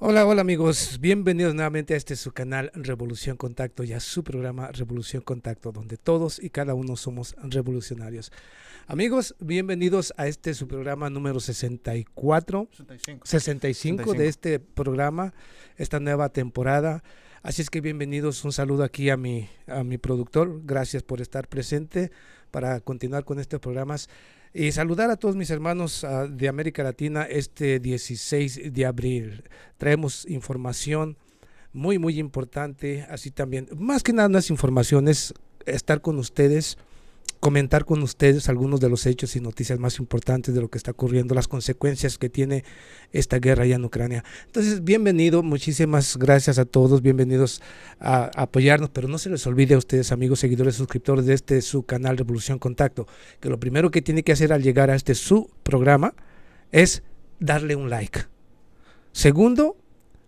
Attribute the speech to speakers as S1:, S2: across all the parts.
S1: Hola, hola amigos, bienvenidos nuevamente a este su canal Revolución Contacto y a su programa Revolución Contacto, donde todos y cada uno somos revolucionarios. Amigos, bienvenidos a este su programa número 65 de este programa, esta nueva temporada. Así es que bienvenidos, un saludo aquí a mi productor, gracias por estar presente para continuar con estos programas. Y saludar a todos mis hermanos de América Latina este 16 de abril. Traemos información muy importante, así también. Más que nada no es información, es estar con ustedes, comentar con ustedes algunos de los hechos y noticias más importantes de lo que está ocurriendo, las consecuencias que tiene esta guerra allá en Ucrania. Entonces, bienvenido, muchísimas gracias a todos, bienvenidos a apoyarnos, pero no se les olvide a ustedes, amigos, seguidores, suscriptores de este su canal Revolución Contacto, que lo primero que tiene que hacer al llegar a este su programa es darle un like. Segundo,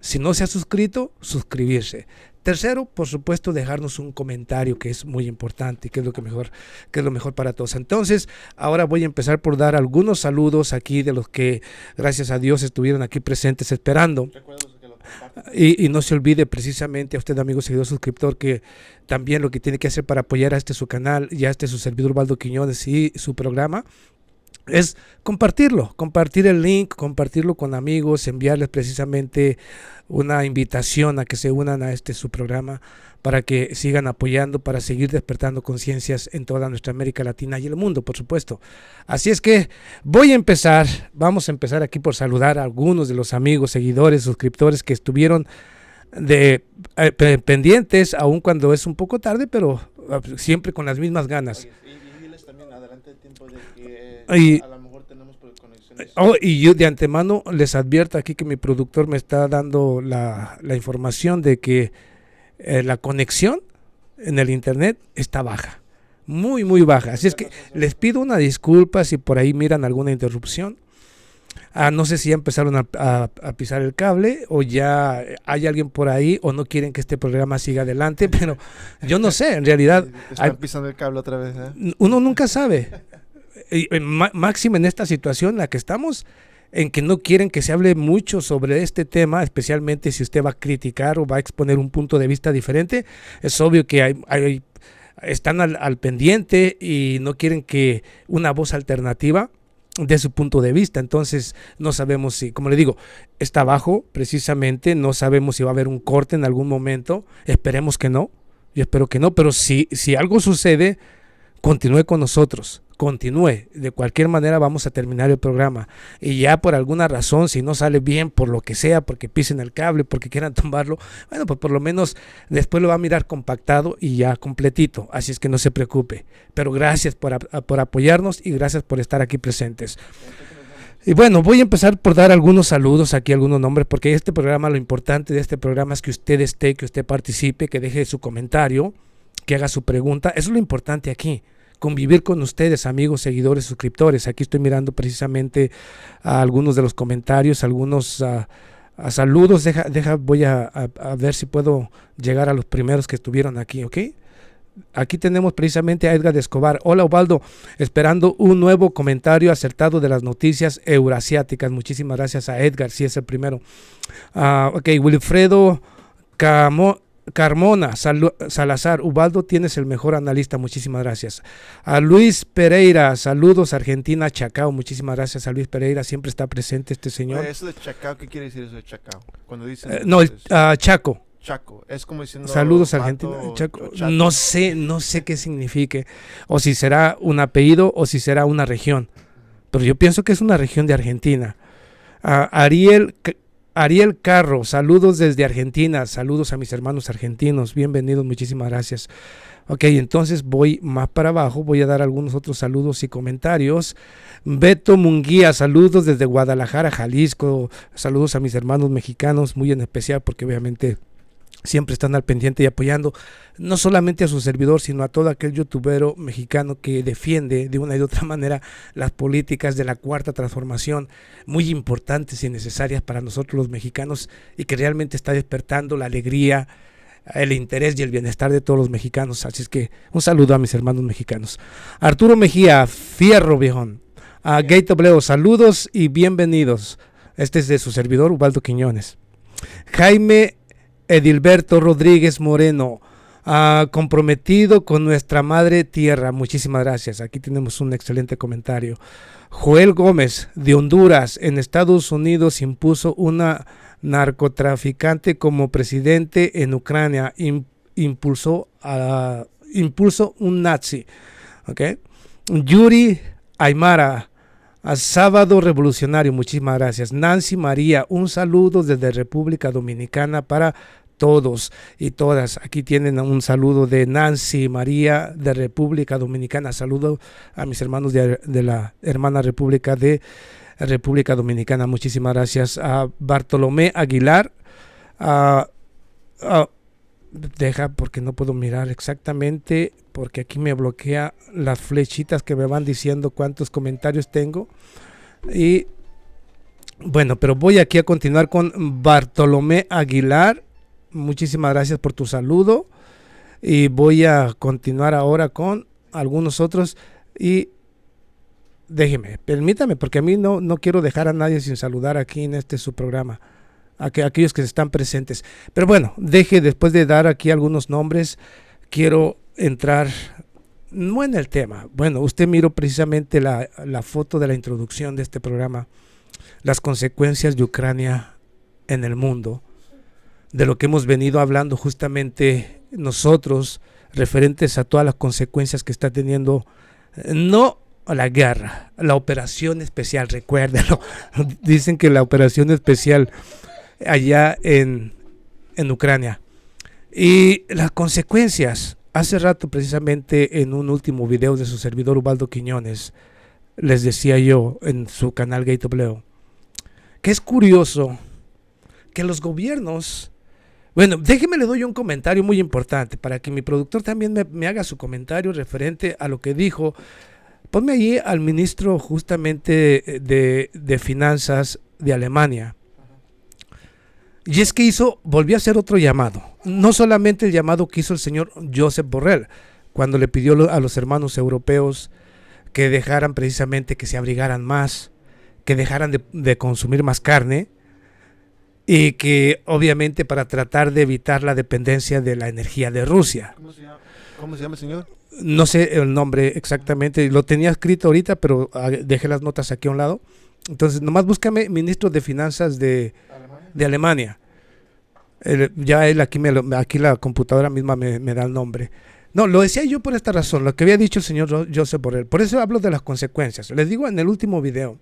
S1: si no se ha suscrito, suscribirse. Tercero, por supuesto, dejarnos un comentario, que es muy importante, que es lo mejor para todos. Entonces, ahora voy a empezar por dar algunos saludos aquí de los que, gracias a Dios, estuvieron aquí presentes esperando. Y no se olvide precisamente a usted, amigo seguidor suscriptor, que también lo que tiene que hacer para apoyar a su canal y a su servidor Ubaldo Quiñones y su programa es compartir el link, compartirlo con amigos, enviarles precisamente una invitación a que se unan a su programa para que sigan apoyando, para seguir despertando conciencias en toda nuestra América Latina y el mundo, por supuesto. Así es que vamos a empezar aquí por saludar a algunos de los amigos, seguidores, suscriptores que estuvieron pendientes, aun cuando es un poco tarde, pero siempre con las mismas ganas.
S2: Y diles también adelante el tiempo de que a lo mejor tenemos conexiones.
S1: Y yo de antemano les advierto aquí que mi productor me está dando la información de que la conexión en el internet está baja, muy baja. Así es que les pido una disculpa si por ahí miran alguna interrupción. No sé si ya empezaron a pisar el cable o ya hay alguien por ahí o no quieren que este programa siga adelante, pero yo no sé, en realidad.
S2: Están pisando el cable otra vez, ¿eh?
S1: Uno nunca sabe. Máximo en esta situación en la que estamos, en que no quieren que se hable mucho sobre este tema, especialmente si usted va a criticar o va a exponer un punto de vista diferente. Es obvio que están al pendiente y no quieren que una voz alternativa de su punto de vista. Entonces no sabemos si, como le digo, está bajo precisamente, no sabemos si va a haber un corte en algún momento. Esperemos que no, yo espero que no, pero si algo sucede, continúe con nosotros, continúe. De cualquier manera vamos a terminar el programa y ya por alguna razón, si no sale bien, por lo que sea, porque pisen el cable, porque quieran tumbarlo, bueno, pues por lo menos después lo va a mirar compactado y ya completito, así es que no se preocupe. Pero gracias por apoyarnos y gracias por estar aquí presentes. Y bueno, voy a empezar por dar algunos saludos aquí, algunos nombres, porque este programa, lo importante de este programa es que usted esté, que usted participe, que deje su comentario, que haga su pregunta. Eso es lo importante aquí, convivir con ustedes, amigos, seguidores, suscriptores. Aquí estoy mirando precisamente a algunos de los comentarios, algunos saludos. Voy a ver si puedo llegar a los primeros que estuvieron aquí, ¿ok? Aquí tenemos precisamente a Edgar de Escobar. Hola, Ubaldo, esperando un nuevo comentario acertado de las noticias eurasiáticas. Muchísimas gracias a Edgar, si es el primero. Ok, Wilfredo Carmona Salazar, Ubaldo, tienes el mejor analista, muchísimas gracias. A Luis Pereira, saludos, Argentina, Chacao, muchísimas gracias a Luis Pereira, siempre está presente este señor.
S2: Oye, eso de Chacao, ¿qué quiere decir eso de Chacao? Cuando dicen
S1: Chaco.
S2: Chaco, es como diciendo
S1: saludos, Argentina, Chaco. No sé qué signifique, o si será un apellido o si será una región, pero yo pienso que es una región de Argentina. Ariel Carro, saludos desde Argentina, saludos a mis hermanos argentinos, bienvenidos, muchísimas gracias. Ok, entonces voy más para abajo, voy a dar algunos otros saludos y comentarios. Beto Munguía, saludos desde Guadalajara, Jalisco, saludos a mis hermanos mexicanos, muy en especial porque obviamente siempre están al pendiente y apoyando no solamente a su servidor, sino a todo aquel youtubero mexicano que defiende de una y de otra manera las políticas de la cuarta transformación, muy importantes y necesarias para nosotros los mexicanos, y que realmente está despertando la alegría, el interés y el bienestar de todos los mexicanos. Así es que un saludo a mis hermanos mexicanos. Arturo Mejía, fierro viejón. Gate Obleo, saludos y bienvenidos. Este es de su servidor Ubaldo Quiñones. Jaime Edilberto Rodríguez Moreno, comprometido con nuestra madre tierra. Muchísimas gracias. Aquí tenemos un excelente comentario. Joel Gómez, de Honduras, en Estados Unidos impuso una narcotraficante como presidente en Ucrania. Impulsó un nazi. ¿Okay? Yuri Aymara, a Sábado Revolucionario, muchísimas gracias. Nancy María, un saludo desde República Dominicana para todos y todas. Aquí tienen un saludo de Nancy María de República Dominicana. Saludo a mis hermanos de la hermana República de República Dominicana. Muchísimas gracias. A Bartolomé Aguilar. Deja porque no puedo mirar exactamente, porque aquí me bloquea las flechitas que me van diciendo cuántos comentarios tengo. Y bueno, pero voy aquí a continuar con Bartolomé Aguilar. Muchísimas gracias por tu saludo. Y voy a continuar ahora con algunos otros. Y permítame, porque a mí no quiero dejar a nadie sin saludar aquí en su programa. Aquellos que están presentes. Pero bueno, después de dar aquí algunos nombres, quiero entrar no en el tema. Bueno, usted miró precisamente la foto de la introducción de este programa, las consecuencias de Ucrania en el mundo, de lo que hemos venido hablando justamente nosotros, referentes a todas las consecuencias que está teniendo, no a la guerra, la operación especial, recuérdenlo. Dicen que la operación especial allá en Ucrania y las consecuencias. Hace rato, precisamente en un último video de su servidor Ubaldo Quiñones, les decía yo en su canal Gate of Leo que es curioso que los gobiernos, bueno, déjeme le doy un comentario muy importante para que mi productor también me haga su comentario referente a lo que dijo. Ponme allí al ministro justamente de Finanzas de Alemania. Y es que volvió a hacer otro llamado, no solamente el llamado que hizo el señor Josep Borrell, cuando le pidió a los hermanos europeos que dejaran precisamente, que se abrigaran más, que dejaran de consumir más carne, y que obviamente para tratar de evitar la dependencia de la energía de Rusia.
S2: ¿Cómo se llama, señor?
S1: No sé el nombre exactamente, lo tenía escrito ahorita, pero dejé las notas aquí a un lado. Entonces, nomás búscame ministro de Finanzas de Alemania. Ya él aquí la computadora misma me da el nombre. No, lo decía yo por esta razón, lo que había dicho el señor Josep Borrell. Por eso hablo de las consecuencias. Les digo en el último video.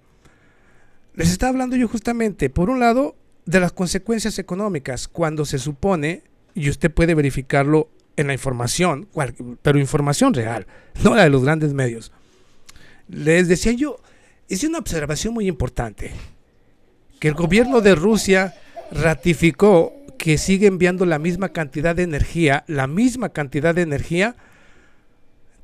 S1: Les estaba hablando yo justamente, por un lado, de las consecuencias económicas, cuando se supone, y usted puede verificarlo en la información, pero información real, no la de los grandes medios. Les decía yo, hice una observación muy importante, que el gobierno de Rusia ratificó que sigue enviando la misma cantidad de energía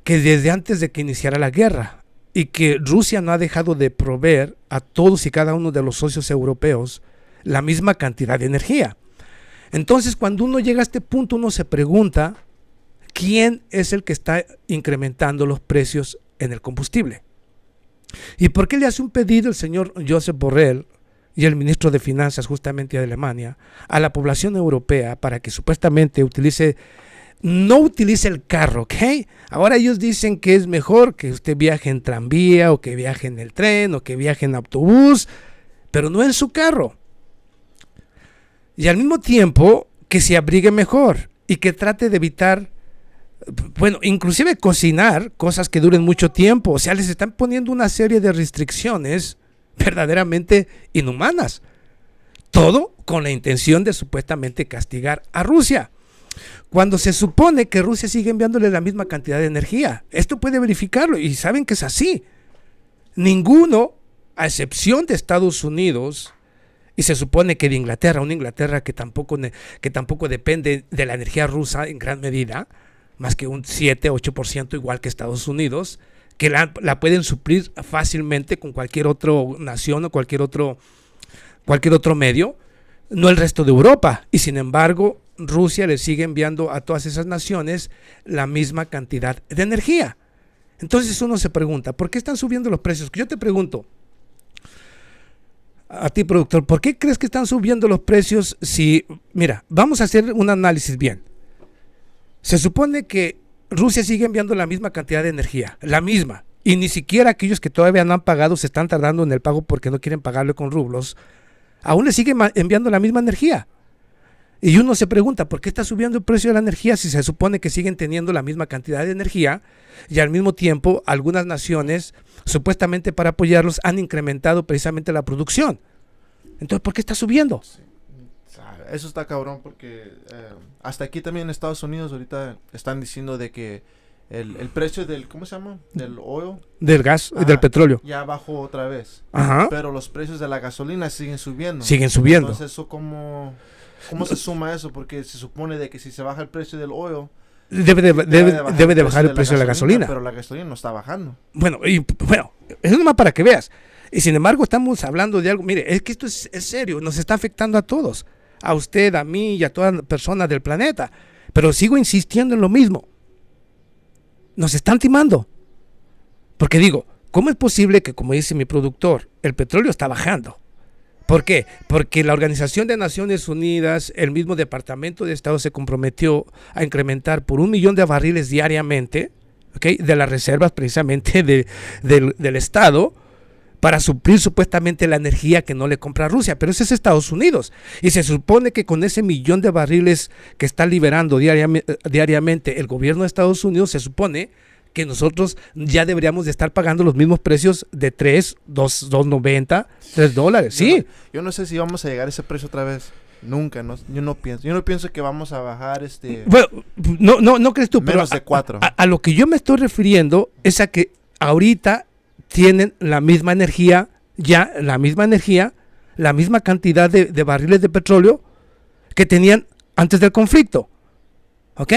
S1: que desde antes de que iniciara la guerra, y que Rusia no ha dejado de proveer a todos y cada uno de los socios europeos la misma cantidad de energía. Entonces, cuando uno llega a este punto, uno se pregunta, ¿quién es el que está incrementando los precios en el combustible? ¿Y por qué le hace un pedido el señor Josep Borrell y el ministro de Finanzas justamente de Alemania a la población europea para que supuestamente no utilice el carro, ¿ok? Ahora ellos dicen que es mejor que usted viaje en tranvía o que viaje en el tren o que viaje en autobús, pero no en su carro. Y al mismo tiempo que se abrigue mejor y que trate de evitar, bueno, inclusive cocinar cosas que duren mucho tiempo. O sea, les están poniendo una serie de restricciones verdaderamente inhumanas. Todo con la intención de supuestamente castigar a Rusia, cuando se supone que Rusia sigue enviándole la misma cantidad de energía. Esto puede verificarlo y saben que es así. Ninguno, a excepción de Estados Unidos, y se supone que de Inglaterra, una Inglaterra que tampoco depende de la energía rusa en gran medida, más que un 7-8% igual que Estados Unidos, que la pueden suplir fácilmente con cualquier otra nación o cualquier otro medio, no el resto de Europa. Y sin embargo, Rusia le sigue enviando a todas esas naciones la misma cantidad de energía. Entonces uno se pregunta, ¿por qué están subiendo los precios? Yo te pregunto, a ti, productor, ¿por qué crees que están subiendo los precios? Si, mira, vamos a hacer un análisis bien. Se supone que Rusia sigue enviando la misma cantidad de energía, la misma, y ni siquiera aquellos que todavía no han pagado se están tardando en el pago porque no quieren pagarle con rublos, aún le siguen enviando la misma energía. Y uno se pregunta, ¿por qué está subiendo el precio de la energía si se supone que siguen teniendo la misma cantidad de energía y al mismo tiempo algunas naciones, supuestamente para apoyarlos, han incrementado precisamente la producción? Entonces, ¿por qué está subiendo?
S2: Sí. Eso está cabrón porque hasta aquí también en Estados Unidos ahorita están diciendo de que el precio del, ¿cómo se llama? Del oil.
S1: Del gas, del petróleo.
S2: Ya bajó otra vez.
S1: Ajá.
S2: Pero los precios de la gasolina siguen subiendo.
S1: Siguen subiendo.
S2: Entonces, eso ¿cómo se suma eso? Porque se supone de que si se baja el precio del oil,
S1: debe de bajar el precio de la gasolina.
S2: Pero la gasolina no está bajando.
S1: Bueno, es nomás para que veas. Y sin embargo, estamos hablando de algo. Mire, es que esto es serio, nos está afectando a todos. A usted, a mí y a todas personas del planeta. Pero sigo insistiendo en lo mismo. Nos están timando. Porque digo, ¿cómo es posible que, como dice mi productor, el petróleo está bajando? ¿Por qué? Porque la Organización de Naciones Unidas, el mismo Departamento de Estado se comprometió a incrementar por 1 millón de barriles diariamente, ¿okay?, de las reservas precisamente del Estado, para suplir supuestamente la energía que no le compra Rusia, pero ese es Estados Unidos, y se supone que con ese 1 millón de barriles que está liberando diariamente el gobierno de Estados Unidos, se supone que nosotros ya deberíamos de estar pagando los mismos precios de $2.90, $3, sí.
S2: Yo no sé si vamos a llegar a ese precio otra vez. Nunca, yo no pienso que vamos a bajar
S1: Bueno, no crees tú,
S2: menos
S1: pero
S2: de 4.
S1: A lo que yo me estoy refiriendo es a que ahorita tienen la misma energía, la misma cantidad de barriles de petróleo que tenían antes del conflicto. ¿Ok?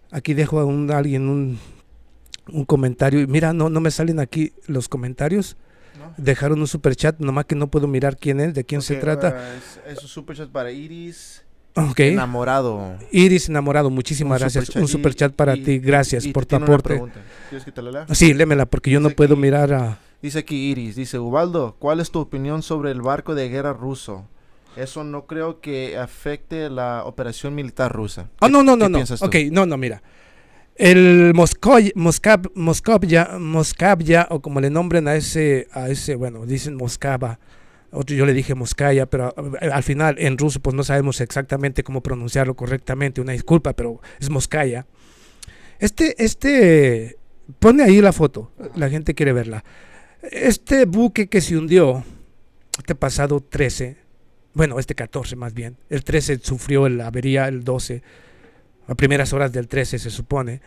S1: Aquí dejo a alguien un comentario. Mira, no me salen aquí los comentarios. ¿No? Dejaron un superchat, nomás que no puedo mirar quién es, de quién se trata.
S2: Es un superchat para Iris.
S1: Okay.
S2: Enamorado.
S1: Iris Enamorado, muchísimas gracias. Un superchat para ti, gracias por tu aporte.
S2: ¿Quieres que te la lea?
S1: Sí, lémela porque yo no puedo mirar a...
S2: Dice aquí Iris, dice, Ubaldo, ¿cuál es tu opinión sobre el barco de guerra ruso? Eso no creo que afecte la operación militar rusa.
S1: No. Ok, mira. El Moscavia, o como le nombren a ese, bueno, dicen Moscava. Yo le dije Moskaya, pero al final en ruso pues no sabemos exactamente cómo pronunciarlo correctamente, una disculpa, pero es Moskaya. Pone ahí la foto, la gente quiere verla. Este buque que se hundió, este pasado 13, bueno, este 14 más bien, el 13 sufrió la avería, el 12, a primeras horas del 13 se supone.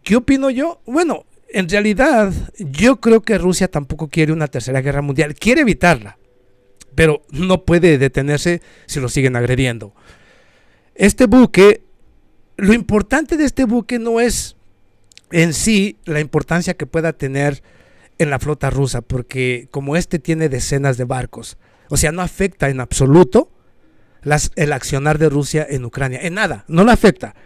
S1: ¿Qué opino yo? Bueno, en realidad, yo creo que Rusia tampoco quiere una tercera guerra mundial. Quiere evitarla, pero no puede detenerse si lo siguen agrediendo. Este buque, lo importante de este buque no es en sí la importancia que pueda tener en la flota rusa, porque como tiene decenas de barcos, o sea, no afecta en absoluto el accionar de Rusia en Ucrania. En nada, no lo afecta.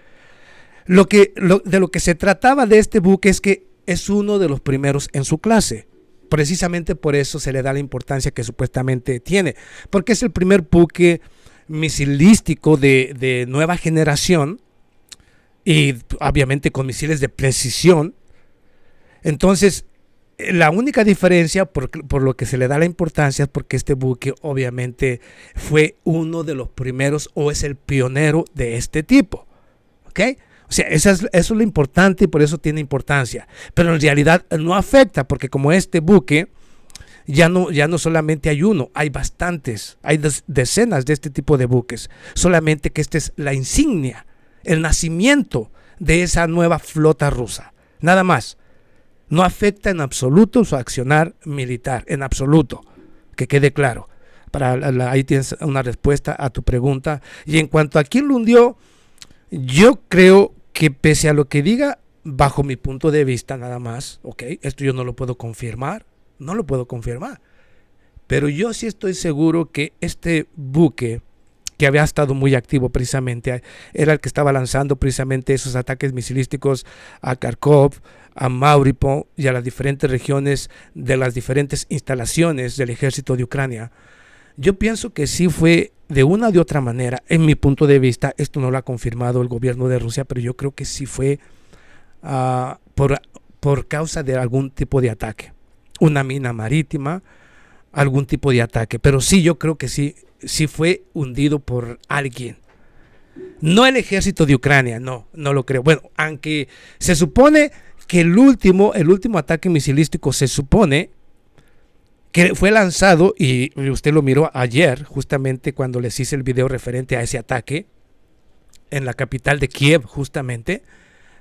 S1: De lo que se trataba de este buque es que es uno de los primeros en su clase. Precisamente por eso se le da la importancia que supuestamente tiene, porque es el primer buque misilístico de nueva generación y obviamente con misiles de precisión. Entonces, la única diferencia por lo que se le da la importancia es porque este buque obviamente fue uno de los primeros o es el pionero de este tipo. ¿Ok? O sea, eso es lo importante y por eso tiene importancia. Pero en realidad no afecta, porque como este buque, ya no solamente hay uno, hay bastantes, hay decenas de este tipo de buques. Solamente que esta es la insignia, el nacimiento de esa nueva flota rusa. Nada más. No afecta en absoluto su accionar militar, en absoluto. Que quede claro. Ahí tienes una respuesta a tu pregunta. Y en cuanto a quién lo hundió, yo creo que pese a lo que diga, bajo mi punto de vista nada más, ok, esto yo no lo puedo confirmar, pero yo sí estoy seguro que este buque que había estado muy activo precisamente, era el que estaba lanzando precisamente esos ataques misilísticos a Kharkov, a Mariupol y a las diferentes regiones de las diferentes instalaciones del ejército de Ucrania. Yo pienso que sí fue de una o de otra manera, en mi punto de vista, esto no lo ha confirmado el gobierno de Rusia, pero yo creo que sí fue por causa de algún tipo de ataque, una mina marítima, algún tipo de ataque, pero sí, yo creo que sí fue hundido por alguien. No el ejército de Ucrania, no lo creo. Bueno, aunque se supone que el último ataque misilístico se supone que fue lanzado, y usted lo miró ayer, justamente cuando les hice el video referente a ese ataque, en la capital de Kiev, justamente,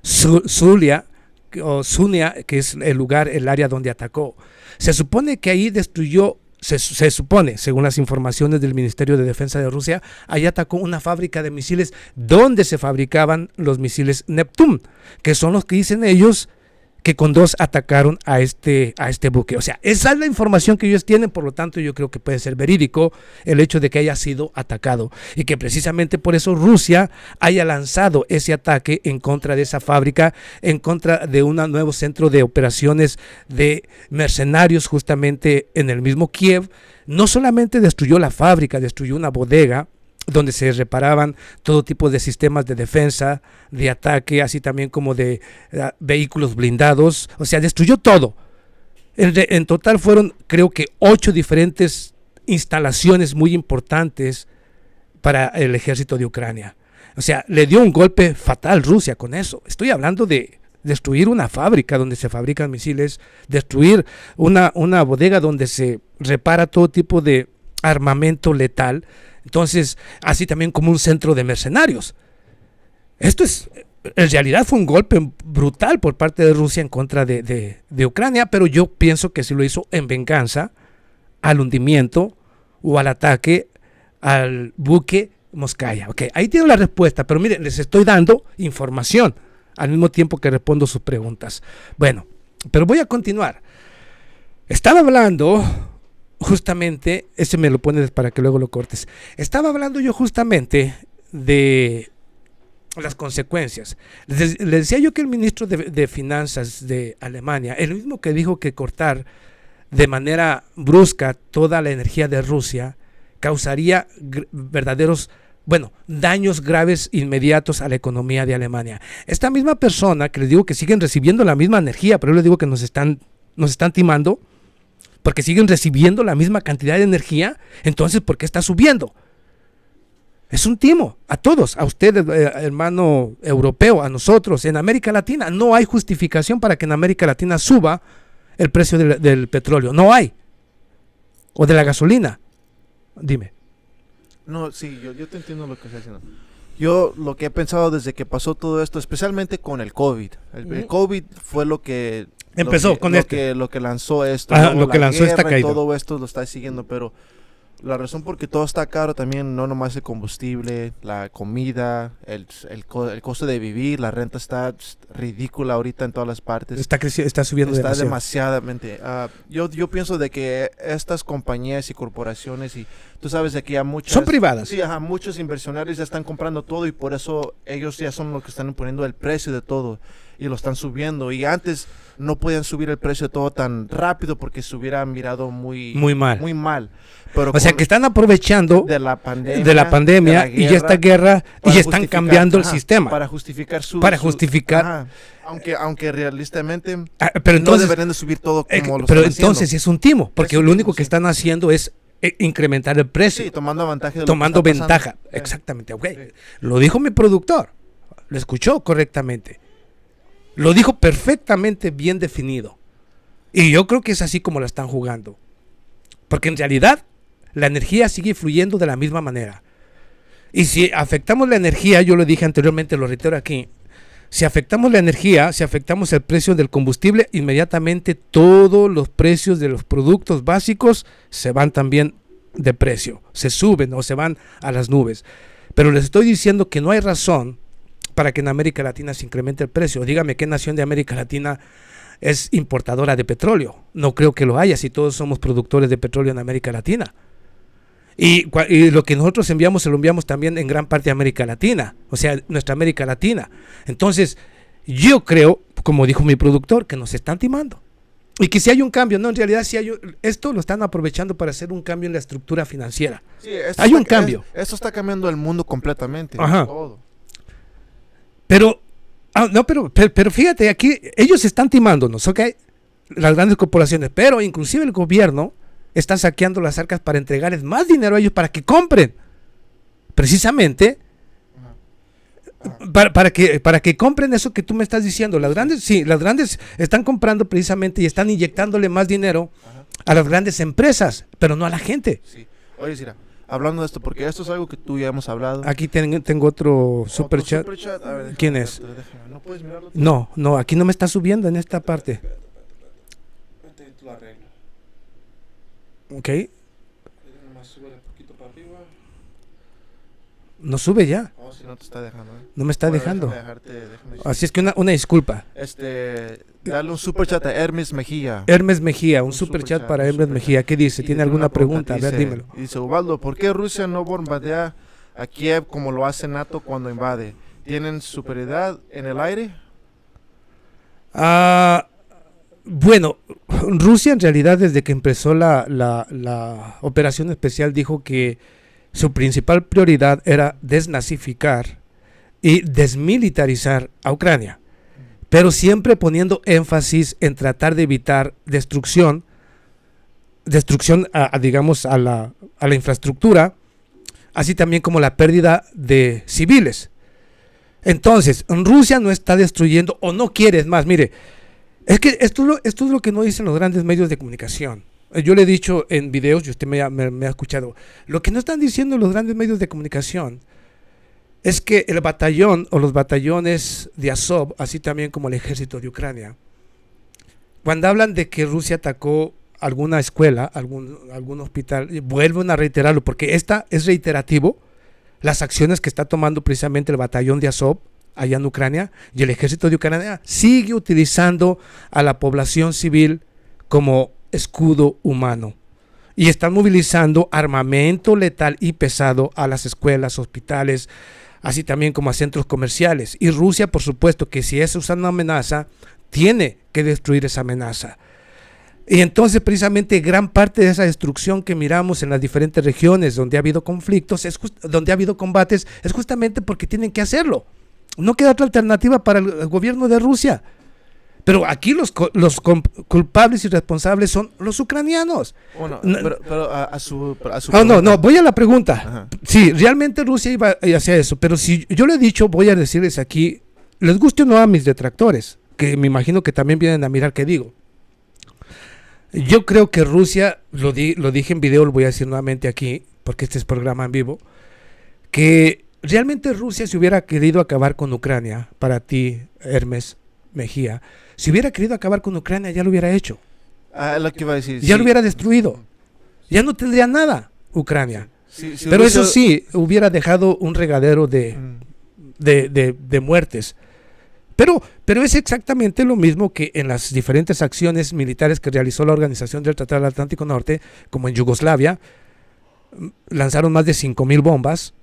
S1: Sunia, que es el lugar, el área donde atacó. Se supone que ahí destruyó, se supone, según las informaciones del Ministerio de Defensa de Rusia, ahí atacó una fábrica de misiles donde se fabricaban los misiles Neptune, que son los que dicen ellos que con 2 atacaron a este buque. O sea, esa es la información que ellos tienen, por lo tanto yo creo que puede ser verídico el hecho de que haya sido atacado y que precisamente por eso Rusia haya lanzado ese ataque en contra de esa fábrica, en contra de un nuevo centro de operaciones de mercenarios justamente en el mismo Kiev. No solamente destruyó la fábrica, destruyó una bodega donde se reparaban todo tipo de sistemas de defensa, de ataque, así también como de vehículos blindados. O sea, destruyó todo. En total fueron, creo que 8 diferentes instalaciones muy importantes para el ejército de Ucrania. O sea, le dio un golpe fatal Rusia con eso. Estoy hablando de destruir una fábrica donde se fabrican misiles, destruir una bodega donde se repara todo tipo de armamento letal. Entonces, así también como un centro de mercenarios. Esto en realidad fue un golpe brutal por parte de Rusia en contra de Ucrania, pero yo pienso que sí lo hizo en venganza al hundimiento o al ataque al buque Moskaya. Okay, ahí tiene la respuesta, pero miren, les estoy dando información al mismo tiempo que respondo sus preguntas. Bueno, pero voy a continuar. Estaba hablando justamente, ese me lo pones para que luego lo cortes. Estaba hablando yo justamente de las consecuencias. Les decía yo que el ministro de Finanzas de Alemania, el mismo que dijo que cortar de manera brusca toda la energía de Rusia causaría verdaderos, daños graves inmediatos a la economía de Alemania. Esta misma persona que les digo que siguen recibiendo la misma energía, pero yo les digo que nos están timando, porque siguen recibiendo la misma cantidad de energía, entonces ¿por qué está subiendo? Es un timo a todos, a usted, hermano europeo, a nosotros, en América Latina. No hay justificación para que en América Latina suba el precio del petróleo, no hay. O de la gasolina. Dime.
S2: No, sí, yo te entiendo lo que estás diciendo. Yo lo que he pensado desde que pasó todo esto, especialmente con el COVID. El COVID fue lo que
S1: empezó con
S2: lo que lanzó esto.
S1: Lo que lanzó esta caída.
S2: Todo esto lo está siguiendo, pero la razón por qué todo está caro también, no nomás el combustible, la comida, el costo de vivir, la renta está ridícula ahorita en todas las partes.
S1: Está subiendo
S2: demasiadamente. Yo pienso de que estas compañías y corporaciones, y tú sabes de que ya muchas...
S1: Son privadas.
S2: Sí, muchos inversionarios ya están comprando todo y por eso ellos ya son los que están poniendo el precio de todo y lo están subiendo. Y antes no podían subir el precio de todo tan rápido porque se hubiera mirado muy mal. Pero
S1: o sea que están aprovechando
S2: de la pandemia,
S1: de la guerra, y esta guerra y están cambiando el sistema
S2: para justificar aunque realistamente
S1: pero entonces,
S2: no deberían de subir todo como lo
S1: pero
S2: están
S1: entonces
S2: haciendo.
S1: Es un timo porque lo único que están haciendo es incrementar el precio,
S2: sí, tomando
S1: ventaja. Exactamente, okay. Sí. Lo dijo mi productor, lo escuchó correctamente, lo dijo perfectamente bien definido, y yo creo que es así como la están jugando, porque en realidad la energía sigue fluyendo de la misma manera. Y si afectamos la energía, yo lo dije anteriormente, lo reitero aquí, si afectamos la energía, si afectamos el precio del combustible, inmediatamente todos los precios de los productos básicos se van también de precio, se suben o se van a las nubes. Pero les estoy diciendo que no hay razón para que en América Latina se incremente el precio. Dígame qué nación de América Latina es importadora de petróleo. No creo que lo haya si todos somos productores de petróleo en América Latina. Y lo que nosotros enviamos se lo enviamos también en gran parte de América Latina, o sea, nuestra América Latina. Entonces, yo creo, como dijo mi productor, que nos están timando. Y que si hay un cambio, no, en realidad si hay esto lo están aprovechando para hacer un cambio en la estructura financiera.
S2: Sí,
S1: hay un cambio.
S2: Esto está cambiando el mundo completamente.
S1: Ajá.
S2: Todo.
S1: Pero, no, pero fíjate, aquí ellos están timándonos, ¿ok? Las grandes corporaciones, pero inclusive el gobierno está saqueando las arcas para entregarles más dinero a ellos para que compren. Precisamente para que compren eso que tú me estás diciendo. Las grandes están comprando precisamente y están inyectándole más dinero a las grandes empresas, pero no a la gente.
S2: Sí. Oye, Sira, hablando de esto, porque esto es algo que tú ya hemos hablado.
S1: Aquí tengo otro super chat.
S2: A ver,
S1: ¿Quién es?
S2: ¿No puedes mirarlo?
S1: No, aquí no me está subiendo en esta parte.
S2: Lo arreglo.
S1: Ok.
S2: Nomás sube un poquito para arriba.
S1: No sube ya.
S2: Oh, si no te está dejando.
S1: No me está
S2: Bueno,
S1: dejando.
S2: déjame
S1: Así es que una disculpa.
S2: Dale un super chat a Hermes Mejía.
S1: Hermes Mejía, un super chat para Hermes Mejía. ¿Qué dice? ¿Tiene alguna pregunta? A ver, dímelo.
S2: Dice, Ubaldo, ¿por qué Rusia no bombardea a Kiev como lo hace NATO cuando invade? ¿Tienen superioridad en el aire?
S1: Bueno, Rusia en realidad desde que empezó la operación especial dijo que su principal prioridad era desnazificar y desmilitarizar a Ucrania, pero siempre poniendo énfasis en tratar de evitar destrucción digamos a la infraestructura, así también como la pérdida de civiles. Entonces, Rusia no está destruyendo o no quiere, es más, mire, es que esto es lo que no dicen los grandes medios de comunicación. Yo le he dicho en videos y usted me ha escuchado. Lo que no están diciendo los grandes medios de comunicación es que el batallón o los batallones de Azov, así también como el ejército de Ucrania, cuando hablan de que Rusia atacó alguna escuela, algún hospital, vuelven a reiterarlo porque esta es reiterativo, las acciones que está tomando precisamente el batallón de Azov allá en Ucrania, y el ejército de Ucrania sigue utilizando a la población civil como escudo humano y están movilizando armamento letal y pesado a las escuelas, hospitales, así también como a centros comerciales. Y Rusia, por supuesto, que si es una amenaza, tiene que destruir esa amenaza. Y entonces precisamente gran parte de esa destrucción que miramos en las diferentes regiones donde ha habido conflictos, donde ha habido combates, es justamente porque tienen que hacerlo. No queda otra alternativa para el gobierno de Rusia. Pero aquí los culpables y responsables son los ucranianos.
S2: Bueno,
S1: no, voy a la pregunta.
S2: Ajá.
S1: Sí, realmente Rusia iba hacia eso, pero si yo le he dicho, voy a decirles aquí, les guste o no a mis detractores, que me imagino que también vienen a mirar qué digo. Yo creo que Rusia, lo dije en video, lo voy a decir nuevamente aquí, porque este es programa en vivo, que realmente Rusia, si hubiera querido acabar con Ucrania, para ti, Hermes Mejía, si hubiera querido acabar con Ucrania, ya lo hubiera hecho.
S2: Lo que iba a decir.
S1: Ya lo hubiera destruido. Ya no tendría nada Ucrania.
S2: Sí,
S1: pero Rusia, eso sí, hubiera dejado un regadero de muertes. Pero es exactamente lo mismo que en las diferentes acciones militares que realizó la Organización del Tratado del Atlántico Norte, como en Yugoslavia, lanzaron más de 5,000 bombas.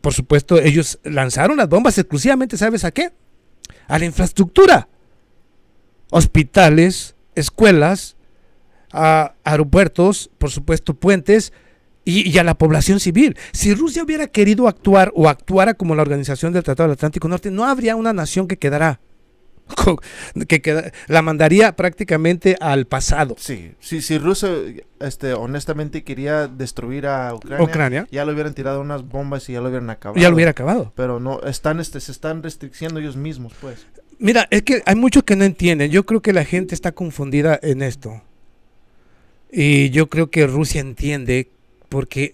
S1: Por supuesto, ellos lanzaron las bombas exclusivamente, ¿sabes a qué? A la infraestructura. Hospitales, escuelas, a aeropuertos, por supuesto, puentes y a la población civil. Si Rusia hubiera querido actuar o actuara como la Organización del Tratado del Atlántico Norte, no habría una nación que quedara. La mandaría prácticamente al pasado.
S2: Sí, si Rusia honestamente quería destruir a Ucrania, ya lo hubieran tirado unas bombas y ya lo hubieran acabado.
S1: Ya lo hubiera acabado.
S2: Pero no, se están restringiendo ellos mismos, pues.
S1: Mira, es que hay muchos que no entienden. Yo creo que la gente está confundida en esto. Y yo creo que Rusia entiende, porque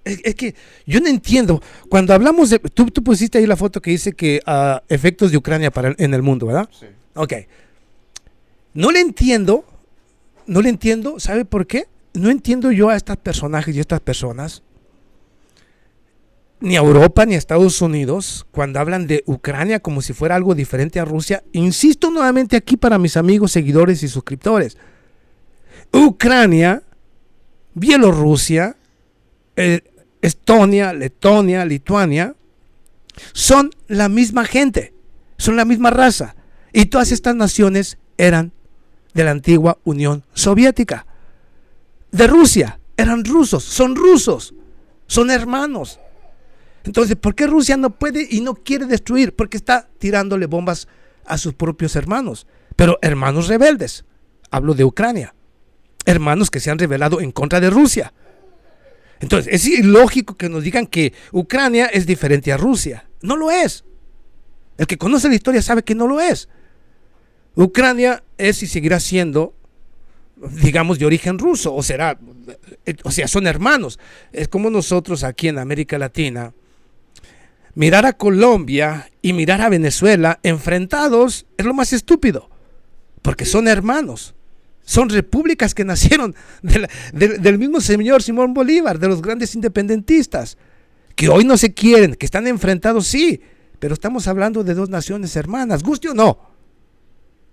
S1: es que yo no entiendo. Cuando hablamos de... Tú pusiste ahí la foto que dice que efectos de Ucrania en el mundo, ¿verdad?
S2: Sí.
S1: Ok. No le entiendo, ¿sabe por qué? No entiendo yo a estos personajes y estas personas, ni a Europa ni a Estados Unidos, cuando hablan de Ucrania como si fuera algo diferente a Rusia. Insisto nuevamente aquí para mis amigos, seguidores y suscriptores. Ucrania, Bielorrusia, Estonia, Letonia, Lituania, son la misma gente, son la misma raza. Y todas estas naciones eran de la antigua Unión Soviética. De Rusia, eran rusos, son hermanos. Entonces, ¿por qué Rusia no puede y no quiere destruir? Porque está tirándole bombas a sus propios hermanos, pero hermanos rebeldes. Hablo de Ucrania, hermanos que se han rebelado en contra de Rusia. Entonces, es ilógico que nos digan que Ucrania es diferente a Rusia. No lo es. El que conoce la historia sabe que no lo es. Ucrania es y seguirá siendo, digamos, de origen ruso, o sea, son hermanos. Es como nosotros aquí en América Latina, mirar a Colombia y mirar a Venezuela enfrentados es lo más estúpido, porque son hermanos. Son repúblicas que nacieron del mismo señor Simón Bolívar, de los grandes independentistas, que hoy no se quieren, que están enfrentados, sí, pero estamos hablando de dos naciones hermanas, guste o no,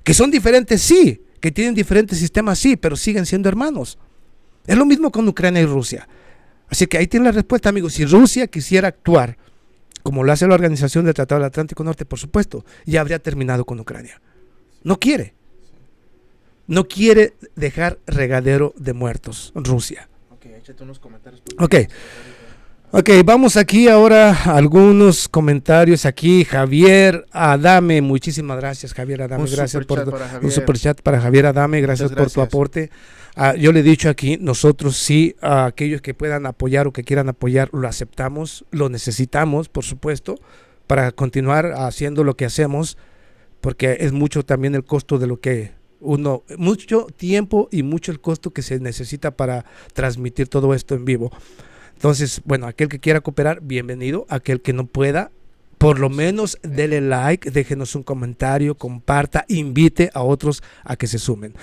S1: que son diferentes, sí, que tienen diferentes sistemas, sí, pero siguen siendo hermanos. Es lo mismo con Ucrania y Rusia. Así que ahí tiene la respuesta, amigos. Si Rusia quisiera actuar como lo hace la Organización del Tratado del Atlántico Norte, por supuesto, ya habría terminado con Ucrania. No quiere. No quiere dejar regadero de muertos, Rusia.
S2: Ok, échate unos comentarios.
S1: Ok, vamos aquí ahora a algunos comentarios aquí. Javier Adame, muchísimas gracias, Javier Adame. Gracias por un superchat para Javier Adame, gracias por tu aporte. Yo le he dicho aquí, nosotros sí, a aquellos que puedan apoyar o que quieran apoyar, lo aceptamos, lo necesitamos, por supuesto, para continuar haciendo lo que hacemos, porque es mucho también el costo de lo que mucho tiempo y mucho el costo que se necesita para transmitir todo esto en vivo. Entonces, bueno, aquel que quiera cooperar, bienvenido. Aquel que no pueda, por lo menos dele like, déjenos un comentario, comparta, invite a otros a que se sumen.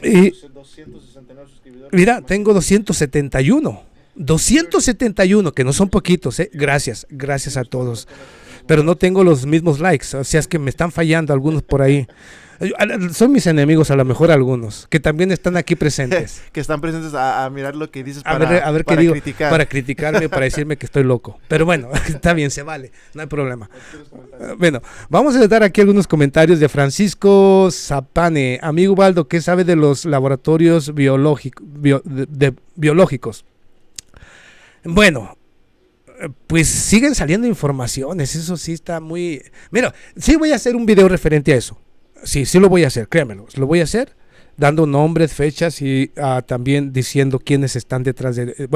S1: Y, mira, tengo 271, que no son poquitos, ¿eh? Gracias a todos. Pero no tengo los mismos likes, o sea, es que me están fallando algunos por ahí. Son mis enemigos, a lo mejor algunos, que también están aquí presentes.
S2: Que están presentes a mirar lo que dices
S1: a ver qué digo, criticar. Para criticarme, para decirme que estoy loco. Pero bueno, está bien, se vale, no hay problema. Bueno, vamos a dar aquí algunos comentarios de Francisco Zapane. Amigo Baldo, ¿qué sabe de los laboratorios biológicos? Bueno, pues siguen saliendo informaciones, eso sí está muy... Mira, sí voy a hacer un video referente a eso. Sí lo voy a hacer, créanmelo, lo voy a hacer dando nombres, fechas y también diciendo quiénes están detrás de,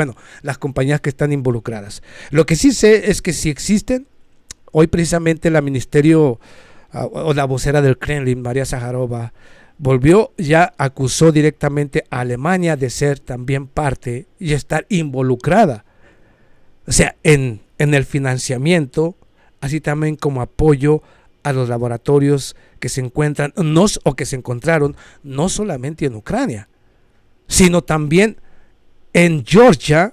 S1: las compañías que están involucradas. Lo que sí sé es que si existen, hoy precisamente la ministerio o la vocera del Kremlin, María Zaharova, acusó directamente a Alemania de ser también parte y estar involucrada, o sea, en el financiamiento, así también como apoyo a los laboratorios que se encuentran que se encontraron no solamente en Ucrania, sino también en Georgia,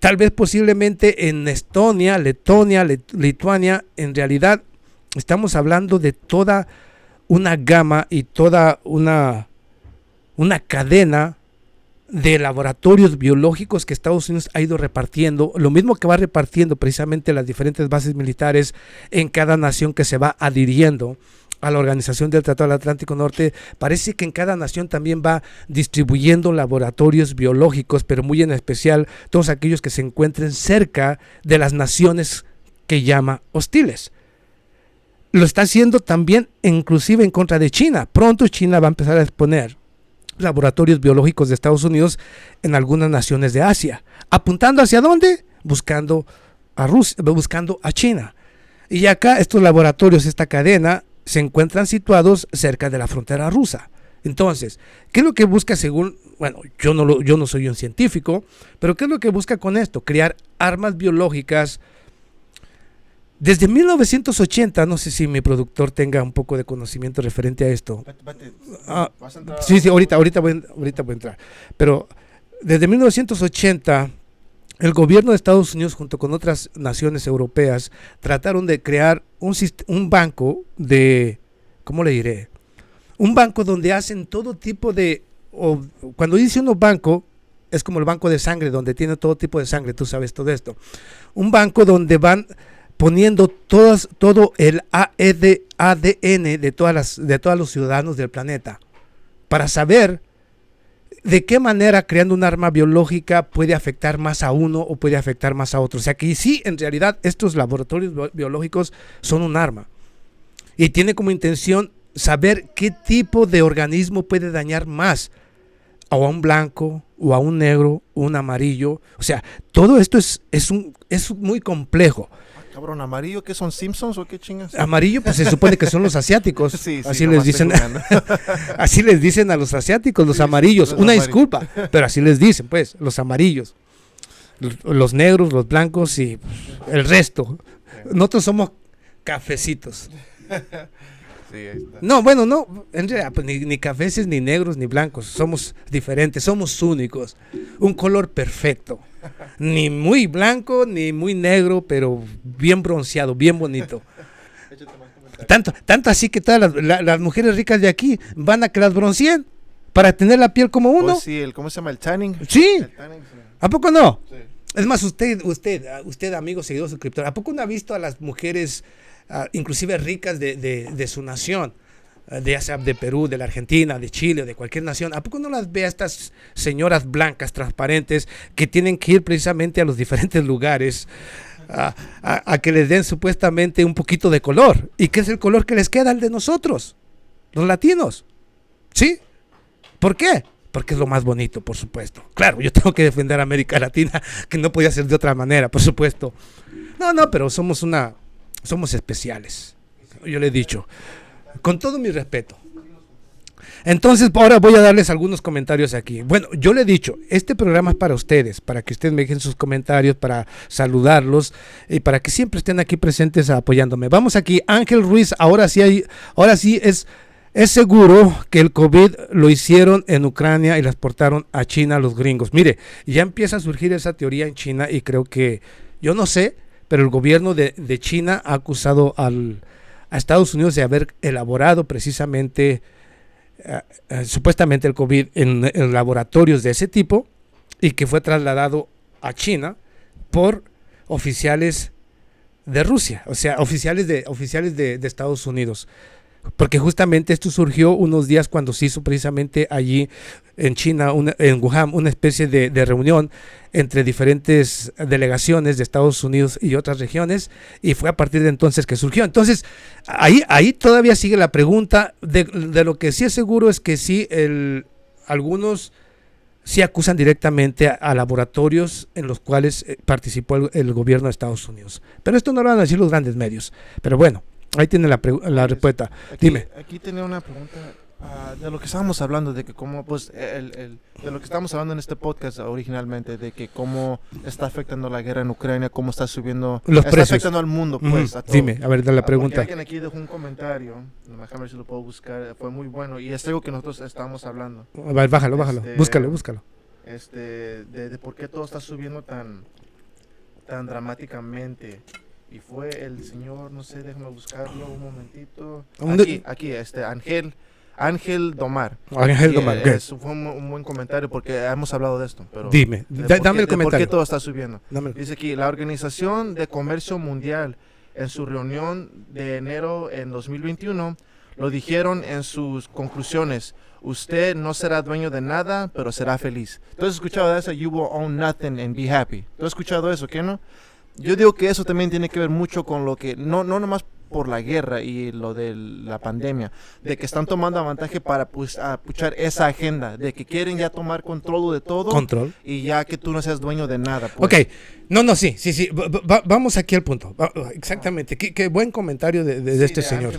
S1: tal vez posiblemente en Estonia, Letonia, Lituania. En realidad estamos hablando de toda una gama y toda una cadena de laboratorios biológicos que Estados Unidos ha ido repartiendo, lo mismo que va repartiendo precisamente las diferentes bases militares en cada nación que se va adhiriendo a la Organización del Tratado del Atlántico Norte. Parece que en cada nación también va distribuyendo laboratorios biológicos, pero muy en especial todos aquellos que se encuentren cerca de las naciones que llama hostiles. Lo está haciendo también inclusive en contra de China. Pronto China va a empezar a exponer laboratorios biológicos de Estados Unidos en algunas naciones de Asia, apuntando hacia dónde, buscando a Rusia, buscando a China. Y acá estos laboratorios, esta cadena, se encuentran situados cerca de la frontera rusa. Entonces, ¿qué es lo que busca según, yo no soy un científico, pero qué es lo que busca con esto? Crear armas biológicas. Desde 1980, no sé si mi productor tenga un poco de conocimiento referente a esto. Sí, ahorita voy a entrar. Pero desde 1980, el gobierno de Estados Unidos junto con otras naciones europeas trataron de crear un banco de, ¿cómo le diré? Un banco donde hacen todo tipo de, cuando dice uno banco, es como el banco de sangre, donde tiene todo tipo de sangre, tú sabes todo esto. Un banco donde van poniendo todo el ADN de todos los ciudadanos del planeta, para saber de qué manera creando un arma biológica puede afectar más a uno o puede afectar más a otro. O sea que sí, en realidad, estos laboratorios biológicos son un arma. Y tiene como intención saber qué tipo de organismo puede dañar más a un blanco o a un negro o un amarillo. O sea, todo esto es muy complejo.
S2: Cabrón, ¿amarillo qué son, Simpsons o qué chingas?
S1: Amarillo, pues se supone que son los asiáticos.
S2: Sí,
S1: así les dicen. Así les dicen a los asiáticos, los amarillos. Una disculpa, pero así les dicen, pues, los amarillos. Los negros, los blancos y el resto. Nosotros somos cafecitos.
S2: Sí, ahí está.
S1: No, bueno, no, en realidad, pues, ni cafeces, ni negros, ni blancos. Somos diferentes, somos únicos. Un color perfecto. Ni muy blanco, ni muy negro, pero bien bronceado, bien bonito. Tanto así que todas las mujeres ricas de aquí van a que las bronceen para tener la piel como uno.
S2: Oh, sí, ¿cómo se llama? ¿El tanning?
S1: Sí.
S2: El tanning, sí.
S1: ¿A poco no?
S2: Sí.
S1: Es más, usted, amigo, seguidor, suscriptor, ¿a poco no ha visto a las mujeres, inclusive ricas de su nación? Ya sea de Perú, de la Argentina, de Chile, de cualquier nación. ¿A poco no las ve a estas señoras blancas, transparentes, que tienen que ir precisamente a los diferentes lugares a que les den supuestamente un poquito de color? ¿Y qué es el color que les queda? El de nosotros, los latinos. ¿Sí? ¿Por qué? Porque es lo más bonito, por supuesto. Claro, yo tengo que defender a América Latina, que no podía ser de otra manera, por supuesto. No, pero somos especiales. Yo le he dicho. Con todo mi respeto. Entonces, ahora voy a darles algunos comentarios aquí. Bueno, yo le he dicho, este programa es para ustedes, para que ustedes me dejen sus comentarios, para saludarlos y para que siempre estén aquí presentes apoyándome. Vamos aquí, Ángel Ruiz, ahora sí es seguro que el COVID lo hicieron en Ucrania y lo exportaron a China los gringos. Mire, ya empieza a surgir esa teoría en China y creo que, yo no sé, pero el gobierno de China ha acusado a Estados Unidos de haber elaborado precisamente supuestamente el COVID en laboratorios de ese tipo y que fue trasladado a China por oficiales de Rusia, o sea, oficiales de Estados Unidos. Porque justamente esto surgió unos días cuando se hizo precisamente allí en China, en Wuhan, una especie de reunión entre diferentes delegaciones de Estados Unidos y otras regiones, y fue a partir de entonces que surgió. Entonces, ahí todavía sigue la pregunta de lo que sí es seguro es que sí, algunos sí acusan directamente a laboratorios en los cuales participó el gobierno de Estados Unidos. Pero esto no lo van a decir los grandes medios. Pero bueno, ahí tiene la respuesta. Dime.
S2: Aquí tenía una pregunta de lo que estábamos hablando, de que cómo, pues, de lo que estábamos hablando en este podcast originalmente, de que cómo está afectando la guerra en Ucrania, cómo está subiendo,
S1: los
S2: está
S1: precios.
S2: Afectando al mundo, pues, a todo.
S1: Dime, a ver, dale la pregunta.
S2: Alguien aquí dejó un comentario, déjame ver si lo puedo buscar, fue muy bueno, y es algo que nosotros estábamos hablando.
S1: A ver, bájalo, búscalo.
S2: De por qué todo está subiendo tan dramáticamente. Y fue el señor, no sé, déjame buscarlo un momentito. Aquí, Ángel Domar.
S1: Ángel Domar,
S2: fue un buen comentario porque hemos hablado de esto. Pero
S1: dime, dame el comentario.
S2: ¿Por qué todo está subiendo?
S1: Dame.
S2: Dice aquí, la Organización de Comercio Mundial, en su reunión de enero en 2021, lo dijeron en sus conclusiones: usted no será dueño de nada, pero será feliz. ¿Tú has escuchado eso? You will own nothing and be happy. ¿Tú has escuchado eso, qué no? Yo digo que eso también tiene que ver mucho con lo que, no nomás por la guerra y lo de la pandemia, de que están tomando avantaje para puchar esa agenda, de que quieren ya tomar control de todo.
S1: Control.
S2: Y ya que tú no seas dueño de nada. Pues.
S1: Ok, sí. Vamos aquí al punto. Exactamente. Qué buen comentario de este señor.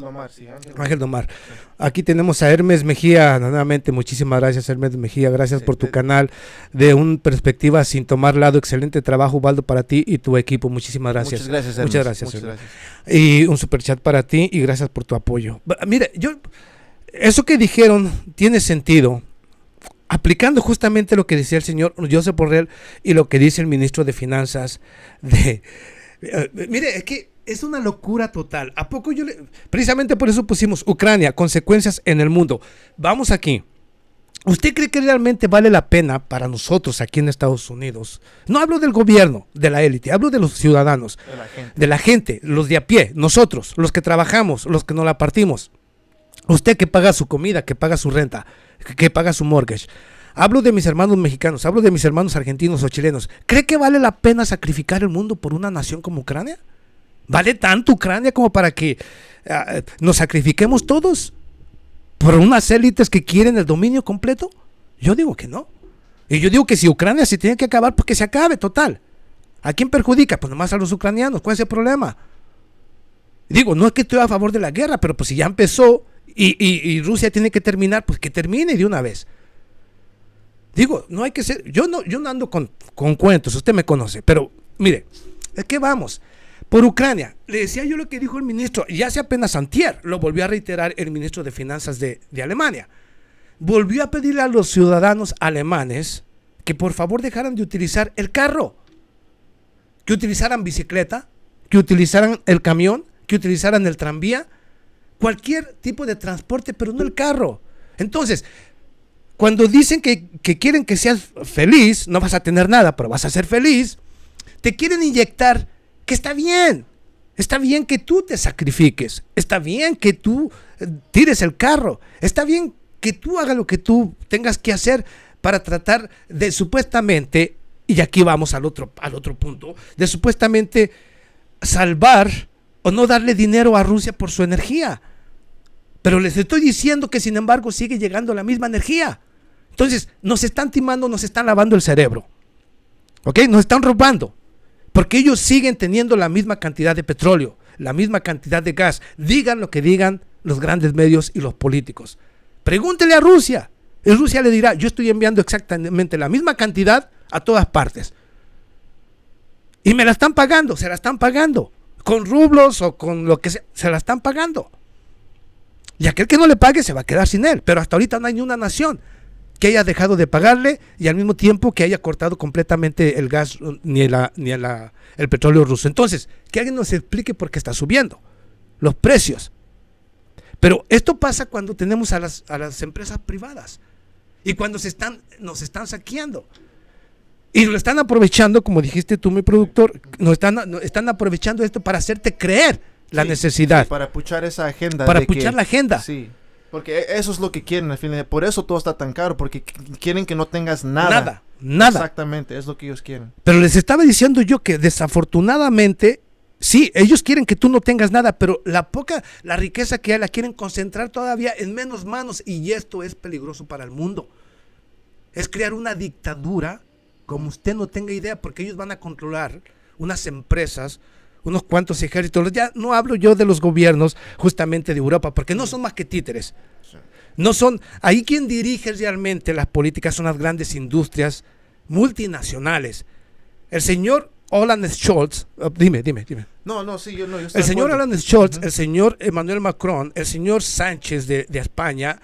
S1: Ángel Domar. Sí. Aquí tenemos a Hermes Mejía. Nuevamente, muchísimas gracias, Hermes Mejía. Gracias por tu canal de un perspectiva sin tomar lado. Excelente trabajo, Ubaldo, para ti y tu equipo. Muchísimas gracias.
S2: Muchas gracias, Hermes.
S1: Muchas gracias. Y un superchat para ti y gracias por tu apoyo. Mire, eso que dijeron tiene sentido. Aplicando justamente lo que decía el señor Josep Borrell y lo que dice el ministro de Finanzas mire, es que es una locura total. ¿A poco precisamente por eso pusimos Ucrania, consecuencias en el mundo? Vamos aquí. ¿Usted cree que realmente vale la pena para nosotros aquí en Estados Unidos? No hablo del gobierno, de la élite, hablo de los ciudadanos, de la gente, los de a pie, nosotros, los que trabajamos, los que nos la partimos. Usted que paga su comida, que paga su renta, que paga su mortgage. Hablo de mis hermanos mexicanos, hablo de mis hermanos argentinos o chilenos. ¿Cree que vale la pena sacrificar el mundo por una nación como Ucrania? ¿Vale tanto Ucrania como para que nos sacrifiquemos todos por unas élites que quieren el dominio completo? Yo digo que no. Y yo digo que si Ucrania se tiene que acabar, pues que se acabe, total. ¿A quién perjudica? Pues nomás a los ucranianos. ¿Cuál es el problema? Digo, no es que estoy a favor de la guerra, pero pues si ya empezó y Rusia tiene que terminar, pues que termine de una vez. Digo, no hay que ser, yo no ando con cuentos, usted me conoce, pero mire, ¿de qué vamos? Por Ucrania, le decía yo lo que dijo el ministro, y hace apenas antier, lo volvió a reiterar el ministro de Finanzas de Alemania. Volvió a pedirle a los ciudadanos alemanes que por favor dejaran de utilizar el carro, que utilizaran bicicleta, que utilizaran el camión, que utilizaran el tranvía, cualquier tipo de transporte, pero no el carro. Entonces, cuando dicen que quieren que seas feliz, no vas a tener nada, pero vas a ser feliz, te quieren inyectar que está bien que tú te sacrifiques, está bien que tú tires el carro, está bien que tú hagas lo que tú tengas que hacer para tratar de supuestamente, y aquí vamos al otro punto, de supuestamente salvar o no darle dinero a Rusia por su energía. Pero les estoy diciendo que sin embargo sigue llegando la misma energía. Entonces nos están timando, nos están lavando el cerebro, ¿ok? Nos están robando, porque ellos siguen teniendo la misma cantidad de petróleo, la misma cantidad de gas, digan lo que digan los grandes medios y los políticos. Pregúntele a Rusia, y Rusia le dirá, yo estoy enviando exactamente la misma cantidad a todas partes. Y me la están pagando, se la están pagando, con rublos o con lo que sea, se la están pagando. Y aquel que no le pague se va a quedar sin él, pero hasta ahorita no hay ni una nación que haya dejado de pagarle y al mismo tiempo que haya cortado completamente el gas ni el petróleo ruso. Entonces, que alguien nos explique por qué está subiendo los precios. Pero esto pasa cuando tenemos a las empresas privadas y cuando nos están saqueando. Y lo están aprovechando, como dijiste tú, mi productor, están aprovechando esto para hacerte creer la necesidad.
S2: Sí, para puchar esa agenda.
S1: Para puchar la agenda.
S2: Sí. Porque eso es lo que quieren al final. Por eso todo está tan caro. Porque quieren que no tengas nada.
S1: Nada.
S2: Exactamente, es lo que ellos quieren.
S1: Pero les estaba diciendo yo que desafortunadamente, sí, ellos quieren que tú no tengas nada, pero la riqueza que hay la quieren concentrar todavía en menos manos. Y esto es peligroso para el mundo. Es crear una dictadura como usted no tenga idea, porque ellos van a controlar unas empresas, unos cuantos ejércitos. Ya no hablo yo de los gobiernos justamente de Europa, porque no son más que títeres. Sí. No son, ahí quien dirige realmente las políticas son las grandes industrias multinacionales. El señor Olaf Scholz, dime.
S2: El
S1: señor Olaf Scholz, el señor Emmanuel Macron, el señor Sánchez de España,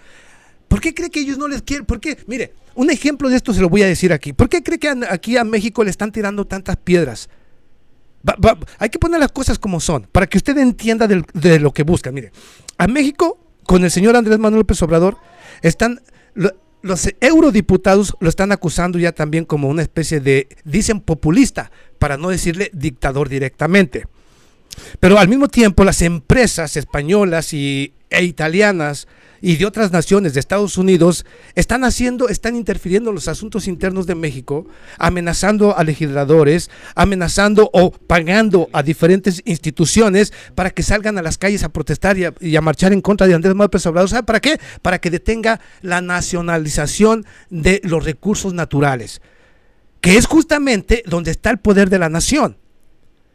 S1: ¿por qué cree que ellos no les quieren? ¿Por qué? Mire, un ejemplo de esto se lo voy a decir aquí. ¿Por qué cree que aquí a México le están tirando tantas piedras? Hay que poner las cosas como son, para que usted entienda de lo que busca. Mire, a México, con el señor Andrés Manuel López Obrador, los eurodiputados lo están acusando ya también como una especie de, dicen populista, para no decirle dictador directamente. Pero al mismo tiempo las empresas españolas e italianas y de otras naciones de Estados Unidos están interfiriendo en los asuntos internos de México, amenazando a legisladores, amenazando o pagando a diferentes instituciones para que salgan a las calles a protestar y a marchar en contra de Andrés Manuel López Obrador. ¿Sabe para qué? Para que detenga la nacionalización de los recursos naturales, que es justamente donde está el poder de la nación.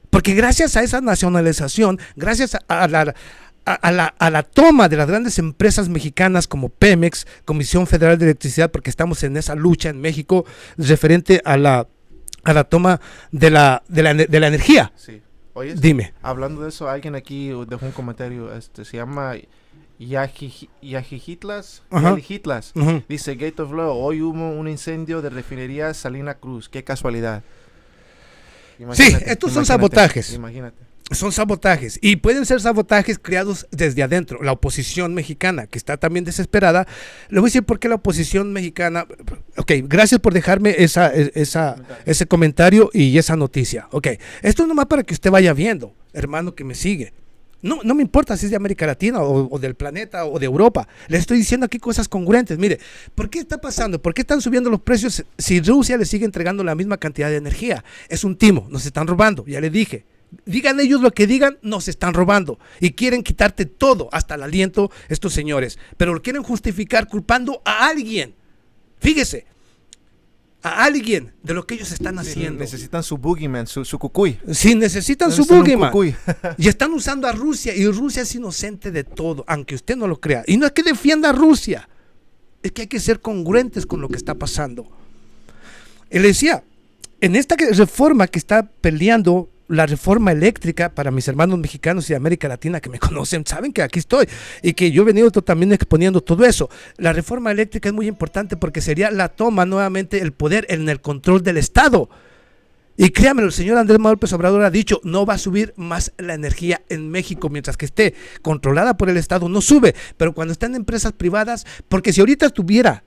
S1: Porque gracias a esa nacionalización, gracias a la toma de las grandes empresas mexicanas como Pemex, Comisión Federal de Electricidad, porque estamos en esa lucha en México referente a la toma de la energía.
S2: Sí. Oye,
S1: dime.
S2: Hablando de eso, alguien aquí dejó un comentario, se llama Yajijitlas. Dice Gate of Law, hoy hubo un incendio de refinería Salina Cruz, qué casualidad.
S1: Sí, estos son sabotajes.
S2: Imagínate.
S1: Son sabotajes y pueden ser sabotajes creados desde adentro. La oposición mexicana, que está también desesperada, le voy a decir por qué la oposición mexicana. Ok, gracias por dejarme ese comentario y esa noticia. Ok, esto es nomás para que usted vaya viendo, hermano que me sigue. No me importa si es de América Latina o del planeta o de Europa. Le estoy diciendo aquí cosas congruentes. Mire, ¿por qué está pasando? ¿Por qué están subiendo los precios si Rusia le sigue entregando la misma cantidad de energía? Es un timo, nos están robando, ya le dije. Digan ellos lo que digan, nos están robando y quieren quitarte todo, hasta el aliento, estos señores, pero lo quieren justificar culpando a alguien. Fíjese, a alguien de lo que ellos están haciendo.
S2: Necesitan su boogeyman, su cucuy.
S1: Sí, necesitan su boogeyman. Y están usando a Rusia, y Rusia es inocente de todo, aunque usted no lo crea. Y no es que defienda a Rusia, es que hay que ser congruentes con lo que está pasando. Él decía, en esta reforma que está peleando, la reforma eléctrica, para mis hermanos mexicanos y de América Latina que me conocen, saben que aquí estoy y que yo he venido también exponiendo todo eso. La reforma eléctrica es muy importante porque sería la toma nuevamente el poder en el control del Estado. Y créanme, el señor Andrés Manuel López Obrador ha dicho, no va a subir más la energía en México mientras que esté controlada por el Estado, no sube, pero cuando están empresas privadas, porque si ahorita estuviera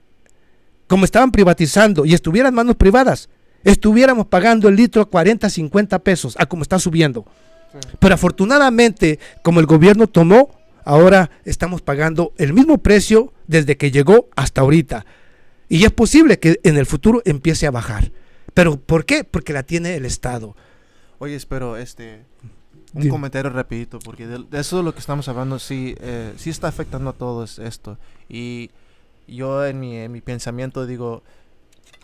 S1: como estaban privatizando y estuviera en manos privadas, estuviéramos pagando el litro a 40, 50 pesos, a como está subiendo. Sí. Pero afortunadamente, como el gobierno tomó, ahora estamos pagando el mismo precio desde que llegó hasta ahorita. Y es posible que en el futuro empiece a bajar. ¿Pero por qué? Porque la tiene el Estado.
S2: Oye, pero un comentario rapidito, porque de eso de lo que estamos hablando sí está afectando a todos esto. Y yo en mi pensamiento digo,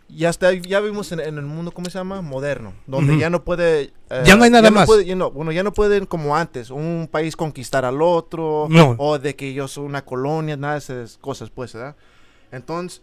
S2: ya vimos en el mundo, ¿cómo se llama? Moderno, donde ya no puede...
S1: ya no hay nada más.
S2: Ya no pueden como antes, un país conquistar al otro, o de que yo soy una colonia, nada de esas cosas, pues, ¿verdad? Entonces,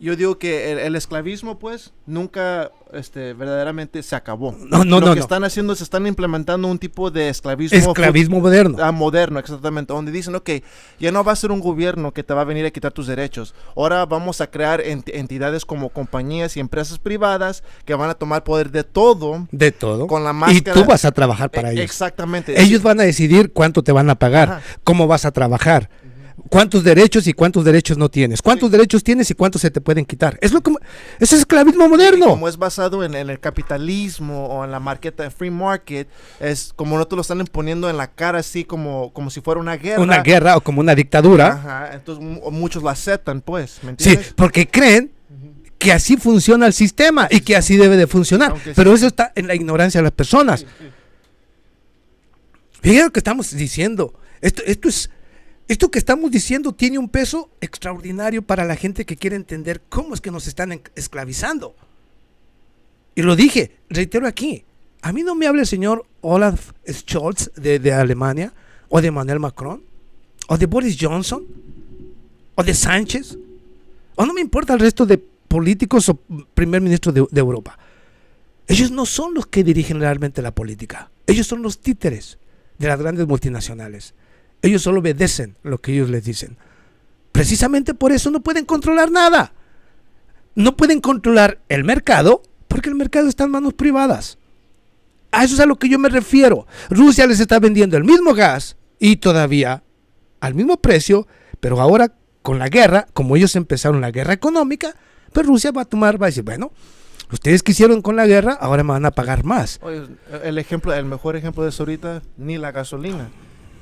S2: yo digo que el esclavismo, pues, nunca verdaderamente se acabó. Lo que están haciendo, se están implementando un tipo de
S1: esclavismo moderno.
S2: Moderno, exactamente, donde dicen, ok, ya no va a ser un gobierno que te va a venir a quitar tus derechos. Ahora vamos a crear entidades como compañías y empresas privadas que van a tomar poder de todo.
S1: De todo.
S2: Con la máscara.
S1: Y tú vas a trabajar para ellos.
S2: Exactamente.
S1: Ellos van a decidir cuánto te van a pagar, ajá, cómo vas a trabajar. ¿Cuántos derechos y cuántos derechos no tienes? ¿Cuántos derechos tienes y cuántos se te pueden quitar? Es ese esclavismo moderno.
S2: Como es basado en el capitalismo o en la marqueta de free market, es como no te lo están imponiendo en la cara así como si fuera una guerra.
S1: Una guerra o como una dictadura.
S2: Ajá, entonces muchos lo aceptan, pues, ¿me entiendes?
S1: Sí, porque creen que así funciona el sistema y que así debe de funcionar. Pero eso está en la ignorancia de las personas. Sí. Fíjense lo que estamos diciendo. Esto que estamos diciendo tiene un peso extraordinario para la gente que quiere entender cómo es que nos están esclavizando. Y lo dije, reitero aquí, a mí no me habla el señor Olaf Scholz de Alemania, o de Emmanuel Macron, o de Boris Johnson, o de Sánchez, o no me importa el resto de políticos o primer ministro de Europa. Ellos no son los que dirigen realmente la política, ellos son los títeres de las grandes multinacionales. Ellos solo obedecen lo que ellos les dicen. Precisamente por eso no pueden controlar nada. No pueden controlar el mercado porque el mercado está en manos privadas. A eso es a lo que yo me refiero. Rusia les está vendiendo el mismo gas y todavía al mismo precio, pero ahora con la guerra, como ellos empezaron la guerra económica, pues Rusia va a decir, bueno, ustedes quisieron con la guerra, ahora me van a pagar más.
S2: Oye, el mejor ejemplo de eso ahorita, ni la gasolina.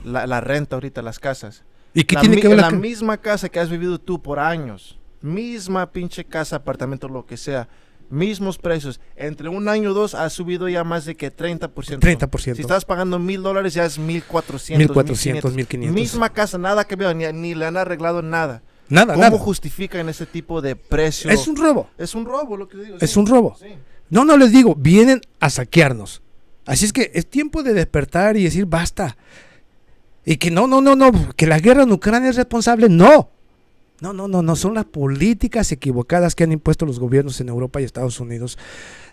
S2: La renta ahorita, las casas.
S1: ¿Y qué tiene que ver
S2: la misma casa que has vivido tú por años? Misma pinche casa, apartamento, lo que sea. Mismos precios. Entre un año o dos ha subido ya más de que 30%.
S1: 30%.
S2: Si estás pagando $1,000 ya es 1,400.
S1: 1,400, 1,500.
S2: Misma casa, nada que veo, ni le han arreglado nada.
S1: Nada.
S2: ¿Cómo justifican ese tipo de precio?
S1: Es un robo.
S2: Es un robo lo que digo.
S1: Es un robo. Sí. No les digo, vienen a saquearnos. Así es que es tiempo de despertar y decir basta. Y que no, que la guerra en Ucrania es responsable, no, son las políticas equivocadas que han impuesto los gobiernos en Europa y Estados Unidos.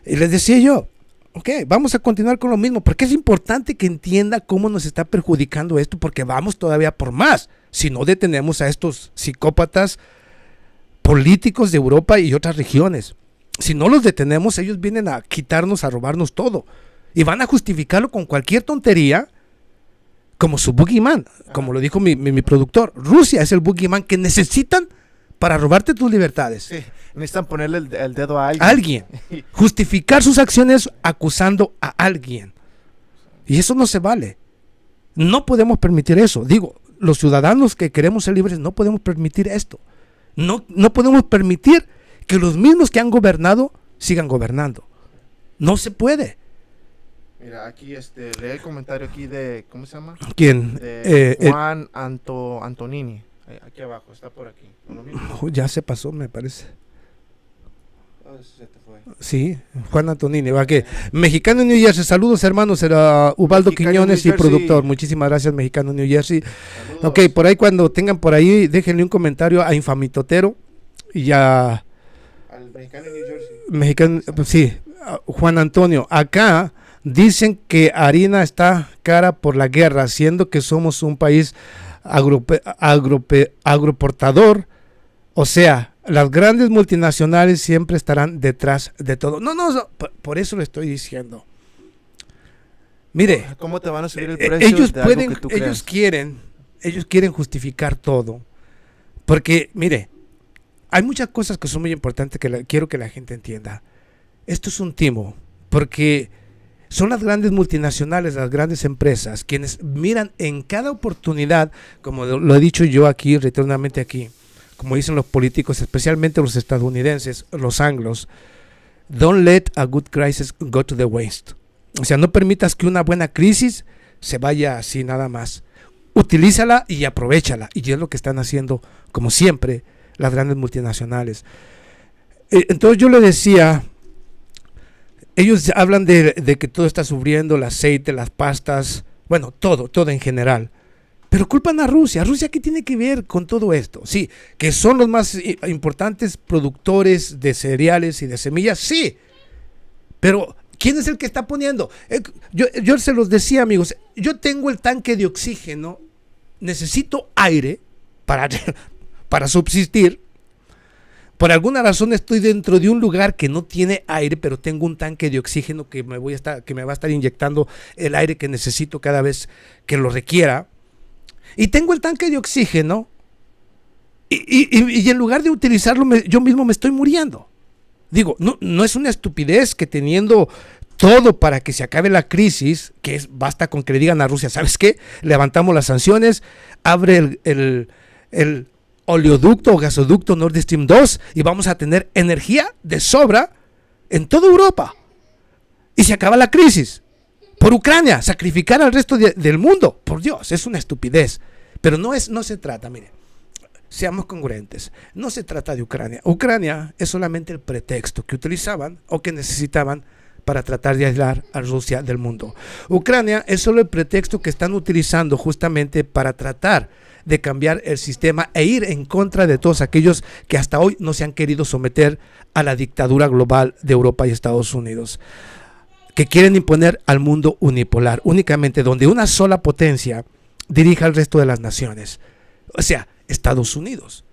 S1: Y les decía yo, ok, vamos a continuar con lo mismo, porque es importante que entienda cómo nos está perjudicando esto, porque vamos todavía por más, si no detenemos a estos psicópatas políticos de Europa y otras regiones. Si no los detenemos, ellos vienen a quitarnos, a robarnos todo. y van a justificarlo con cualquier tontería, como su boogeyman, como lo dijo mi productor. Rusia es el boogeyman que necesitan para robarte tus libertades.
S2: Sí, necesitan ponerle el dedo a alguien.
S1: Alguien. Justificar sus acciones acusando a alguien. Y eso no se vale. No podemos permitir eso. Digo, los ciudadanos que queremos ser libres no podemos permitir esto. No podemos permitir que los mismos que han gobernado sigan gobernando. No se puede.
S2: Mira, aquí lee el comentario aquí de, ¿cómo se llama?
S1: ¿Quién?
S2: De Juan Antonini. Aquí abajo, está por aquí.
S1: Ya se pasó, me parece.
S2: Se te fue.
S1: Sí, Juan Antonini. ¿Va qué? Mexicano New Jersey. Saludos, hermanos. Era Ubaldo
S2: Mexicano
S1: Quiñones y
S2: New Jersey.
S1: productor. Muchísimas gracias, Mexicano New Jersey.
S2: Saludos.
S1: Ok, por ahí cuando tengan por ahí, déjenle un comentario a Infamitotero y ya.
S2: Al Mexicano New Jersey.
S1: Mexicano, pues sí, Juan Antonio. Acá dicen que harina está cara por la guerra, siendo que somos un país agroportador. O sea, las grandes multinacionales siempre estarán detrás de todo. No, por eso le estoy diciendo. Mire,
S2: ¿cómo te van a subir el precio
S1: ellos
S2: de algo
S1: pueden,
S2: que tú creas?
S1: ellos quieren justificar todo. Porque, mire, hay muchas cosas que son muy importantes que quiero que la gente entienda. Esto es un timo, porque son las grandes multinacionales, las grandes empresas, quienes miran en cada oportunidad, como lo he dicho yo aquí, reiteradamente aquí, como dicen los políticos, especialmente los estadounidenses, los anglos, don't let a good crisis go to the waste. O sea, no permitas que una buena crisis se vaya así nada más. Utilízala y aprovéchala. Y es lo que están haciendo, como siempre, las grandes multinacionales. Entonces yo le decía, ellos hablan de que todo está sufriendo, el aceite, las pastas, bueno, todo en general. Pero culpan a Rusia. ¿Rusia qué tiene que ver con todo esto? Sí, que son los más importantes productores de cereales y de semillas, sí. Pero ¿quién es el que está poniendo? Yo se los decía, amigos, yo tengo el tanque de oxígeno, necesito aire para subsistir. Por alguna razón estoy dentro de un lugar que no tiene aire, pero tengo un tanque de oxígeno que me va a estar inyectando el aire que necesito cada vez que lo requiera. Y tengo el tanque de oxígeno y en lugar de utilizarlo yo mismo me estoy muriendo. Digo, no es una estupidez que teniendo todo para que se acabe la crisis, basta con que le digan a Rusia, ¿sabes qué? Levantamos las sanciones, abre el oleoducto o gasoducto Nord Stream 2 y vamos a tener energía de sobra en toda Europa. Y se acaba la crisis. Por Ucrania, sacrificar al resto del mundo. Por Dios, es una estupidez. Pero no se trata, mire, seamos congruentes, no se trata de Ucrania. Ucrania es solamente el pretexto que utilizaban o que necesitaban para tratar de aislar a Rusia del mundo. Ucrania es solo el pretexto que están utilizando justamente para tratar de cambiar el sistema e ir en contra de todos aquellos que hasta hoy no se han querido someter a la dictadura global de Europa y Estados Unidos, que quieren imponer al mundo unipolar, únicamente donde una sola potencia dirija al resto de las naciones, o sea, Estados Unidos.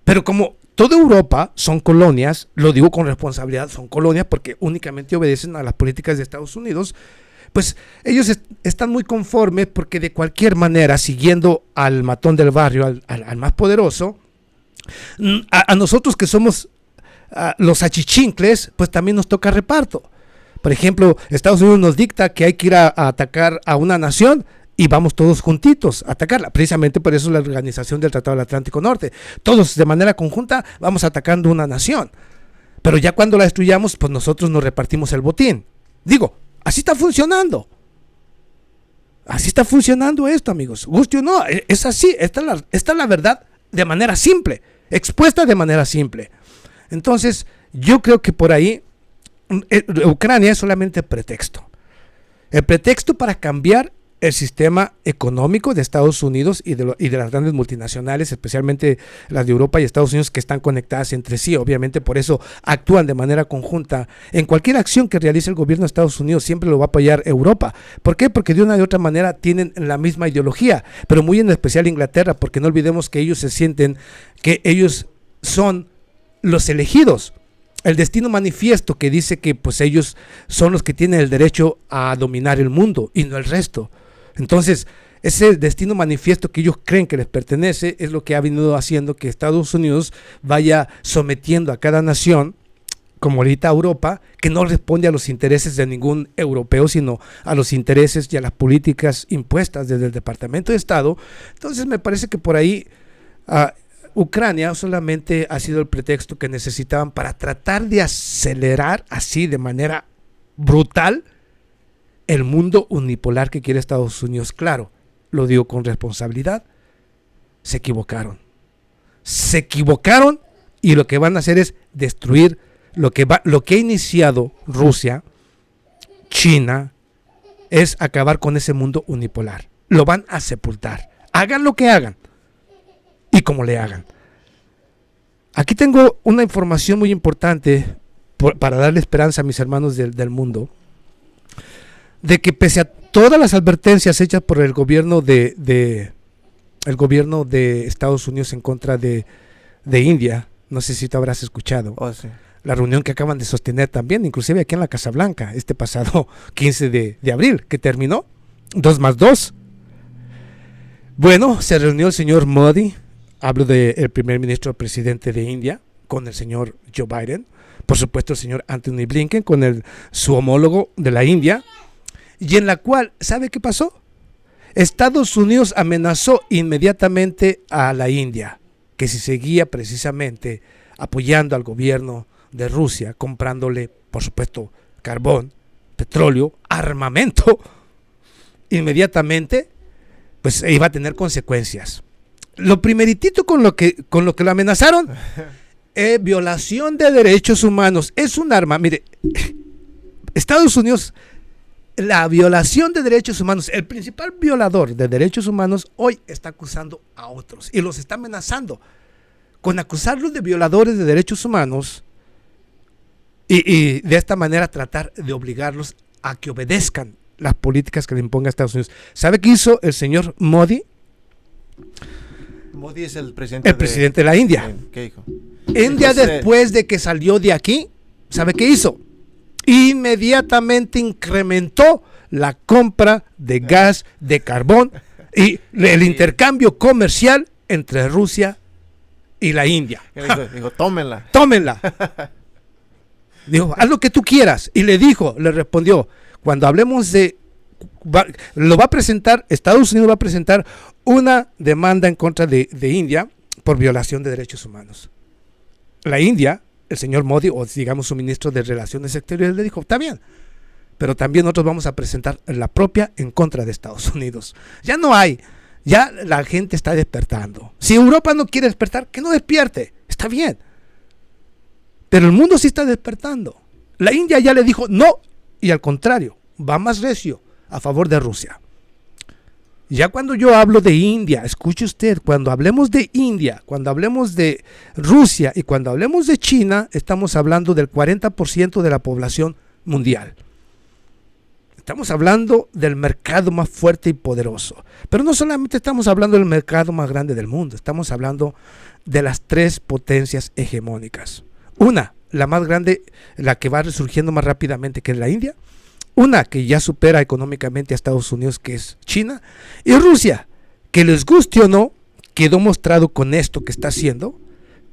S1: Pero como toda Europa son colonias, lo digo con responsabilidad, son colonias porque únicamente obedecen a las políticas de Estados Unidos, pues ellos están muy conformes porque de cualquier manera, siguiendo al matón del barrio, al más poderoso, a nosotros que somos los achichincles, pues también nos toca reparto. Por ejemplo, Estados Unidos nos dicta que hay que ir a atacar a una nación y vamos todos juntitos a atacarla. Precisamente por eso es la organización del Tratado del Atlántico Norte. Todos de manera conjunta vamos atacando una nación. Pero ya cuando la destruyamos, pues nosotros nos repartimos el botín. Digo, así está funcionando. Así está funcionando esto, amigos. Guste o no, es así. Esta es la verdad de manera simple, expuesta de manera simple. Entonces, yo creo que por ahí Ucrania es solamente pretexto. El pretexto para cambiar el sistema económico de Estados Unidos y de las grandes multinacionales, especialmente las de Europa y Estados Unidos, que están conectadas entre sí. Obviamente por eso actúan de manera conjunta. En cualquier acción que realice el gobierno de Estados Unidos siempre lo va a apoyar Europa. ¿Por qué? Porque de una u otra manera tienen la misma ideología, pero muy en especial Inglaterra, porque no olvidemos que ellos se sienten que ellos son los elegidos. el destino manifiesto que dice que pues ellos son los que tienen el derecho a dominar el mundo y no el resto. Entonces, ese destino manifiesto que ellos creen que les pertenece es lo que ha venido haciendo que Estados Unidos vaya sometiendo a cada nación, como ahorita Europa, que no responde a los intereses de ningún europeo, sino a los intereses y a las políticas impuestas desde el Departamento de Estado. Entonces me parece que por ahí Ucrania solamente ha sido el pretexto que necesitaban para tratar de acelerar así de manera brutal el mundo unipolar que quiere Estados Unidos. Claro, lo digo con responsabilidad, se equivocaron. Se equivocaron y lo que van a hacer es destruir lo que ha iniciado Rusia, China, es acabar con ese mundo unipolar. Lo van a sepultar. Hagan lo que hagan y como le hagan. Aquí tengo una información muy importante para darle esperanza a mis hermanos del mundo, de que pese a todas las advertencias hechas por el gobierno de Estados Unidos en contra de India, no sé si tú habrás escuchado,
S2: Sí.
S1: la reunión que acaban de sostener también, inclusive aquí en la Casa Blanca, este pasado 15 de abril, que terminó 2+2. Bueno, se reunió el señor Modi, hablo del primer ministro presidente de India, con el señor Joe Biden, por supuesto el señor Anthony Blinken, con su homólogo de la India, y en la cual, ¿sabe qué pasó? Estados Unidos amenazó inmediatamente a la India, que si seguía precisamente apoyando al gobierno de Rusia, comprándole, por supuesto, carbón, petróleo, armamento, inmediatamente, pues iba a tener consecuencias. Lo primeritito con lo que lo amenazaron, violación de derechos humanos. Es un arma, mire, Estados Unidos, la violación de derechos humanos, el principal violador de derechos humanos hoy está acusando a otros y los está amenazando con acusarlos de violadores de derechos humanos y de esta manera tratar de obligarlos a que obedezcan las políticas que le imponga Estados Unidos. ¿Sabe qué hizo el señor Modi?
S2: Modi es el presidente,
S1: presidente de la India.
S2: ¿Qué dijo?
S1: India, después de que salió de aquí, ¿sabe qué hizo? Inmediatamente incrementó la compra de gas, de carbón y el intercambio comercial entre Rusia y la India.
S2: Dijo, tómenla.
S1: Tómenla. Dijo, haz lo que tú quieras. Y le respondió, cuando hablemos lo va a presentar, Estados Unidos va a presentar una demanda en contra de India por violación de derechos humanos. La India, el señor Modi, o digamos su ministro de Relaciones Exteriores, le dijo, está bien, pero también nosotros vamos a presentar la propia en contra de Estados Unidos. Ya no hay, ya la gente está despertando. Si Europa no quiere despertar, que no despierte, está bien. Pero el mundo sí está despertando. La India ya le dijo no, y al contrario, va más recio a favor de Rusia. Ya cuando yo hablo de India, escuche usted, cuando hablemos de India, cuando hablemos de Rusia y cuando hablemos de China, estamos hablando del 40% de la población mundial. Estamos hablando del mercado más fuerte y poderoso. Pero no solamente estamos hablando del mercado más grande del mundo, estamos hablando de las 3 potencias hegemónicas. Una, la más grande, la que va resurgiendo más rápidamente, que es la India. Una que ya supera económicamente a Estados Unidos, que es China. Y Rusia, que les guste o no, quedó mostrado con esto que está haciendo,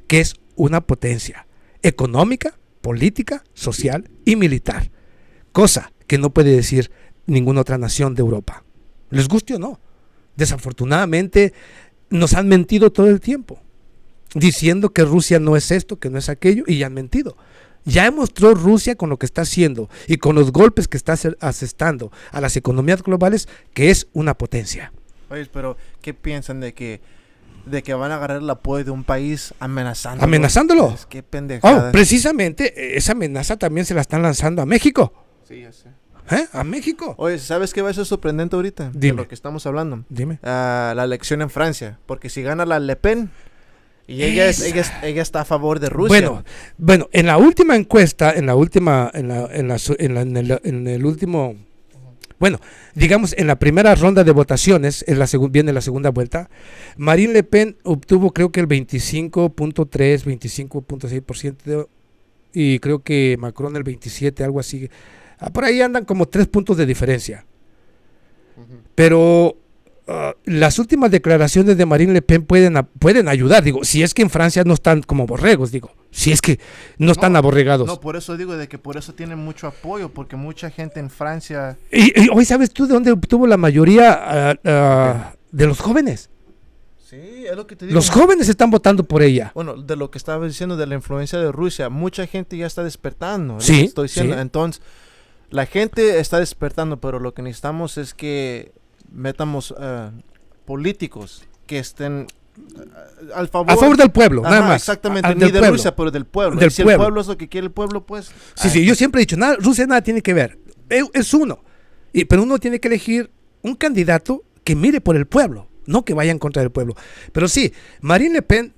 S1: que es una potencia económica, política, social y militar. Cosa que no puede decir ninguna otra nación de Europa. Les guste o no. Desafortunadamente nos han mentido todo el tiempo, diciendo que Rusia no es esto, que no es aquello, y ya han mentido. Ya demostró Rusia con lo que está haciendo y con los golpes que está asestando a las economías globales que es una potencia.
S2: Oye, pero ¿qué piensan de que van a agarrar el apoyo de un país amenazándolo?
S1: ¿Amenazándolo?
S2: Qué pendejada.
S1: Precisamente esa amenaza también se la están lanzando a México.
S2: Sí, ya sé.
S1: A México.
S2: Oye, ¿sabes qué va a ser sorprendente ahorita?
S1: Dime.
S2: De lo que estamos hablando.
S1: Dime.
S2: La elección en Francia. Porque si gana la Le Pen, y ella está a favor de Rusia.
S1: Bueno, en la última encuesta, en el último, bueno, digamos en la primera ronda de votaciones, viene la segunda vuelta, Marine Le Pen obtuvo creo que el 25.3, 25.6% y creo que Macron el 27, algo así. Por ahí andan como 3 puntos de diferencia. Pero las últimas declaraciones de Marine Le Pen pueden ayudar, digo, si es que en Francia no están como borregos, digo, si es que no están aborregados.
S2: No, por eso digo de que por eso tienen mucho apoyo, porque mucha gente en Francia...
S1: Y hoy, ¿sabes tú de dónde obtuvo la mayoría de los jóvenes?
S2: Sí, es lo que te digo.
S1: Los jóvenes están votando por ella.
S2: Bueno, de lo que estaba diciendo de la influencia de Rusia, mucha gente ya está despertando. Es
S1: Sí,
S2: lo que estoy diciendo.
S1: sí.
S2: Entonces, la gente está despertando, pero lo que necesitamos es que metamos políticos que estén a favor
S1: del pueblo, nada más.
S2: Exactamente, ni
S1: del
S2: de
S1: pueblo.
S2: Rusia, pero del pueblo.
S1: Del
S2: Y si
S1: pueblo.
S2: el pueblo es lo que quiere el pueblo, pues...
S1: Sí, yo siempre he dicho, Rusia nada tiene que ver, es uno. Pero uno tiene que elegir un candidato que mire por el pueblo, no que vaya en contra del pueblo. Pero sí, Marine Le Pen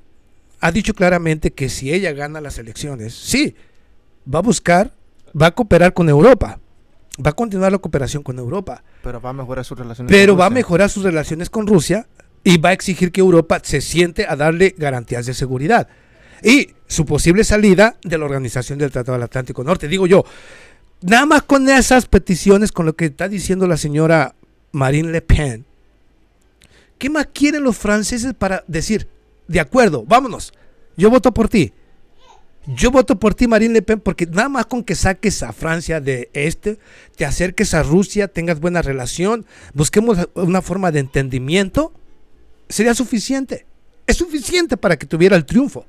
S1: ha dicho claramente que si ella gana las elecciones, sí, va a cooperar con Europa, va a continuar la cooperación con Europa.
S2: Pero va a mejorar sus relaciones
S1: Pero
S2: con
S1: va a
S2: Rusia.
S1: mejorar sus relaciones con Rusia y va a exigir que Europa se siente a darle garantías de seguridad. Y su posible salida de la Organización del Tratado del Atlántico Norte. Digo yo, nada más con esas peticiones, con lo que está diciendo la señora Marine Le Pen, ¿qué más quieren los franceses para decir, de acuerdo, vámonos, yo voto por ti? Yo voto por ti, Marine Le Pen, porque nada más con que saques a Francia de te acerques a Rusia, tengas buena relación, busquemos una forma de entendimiento, sería suficiente. Es suficiente para que tuviera el triunfo.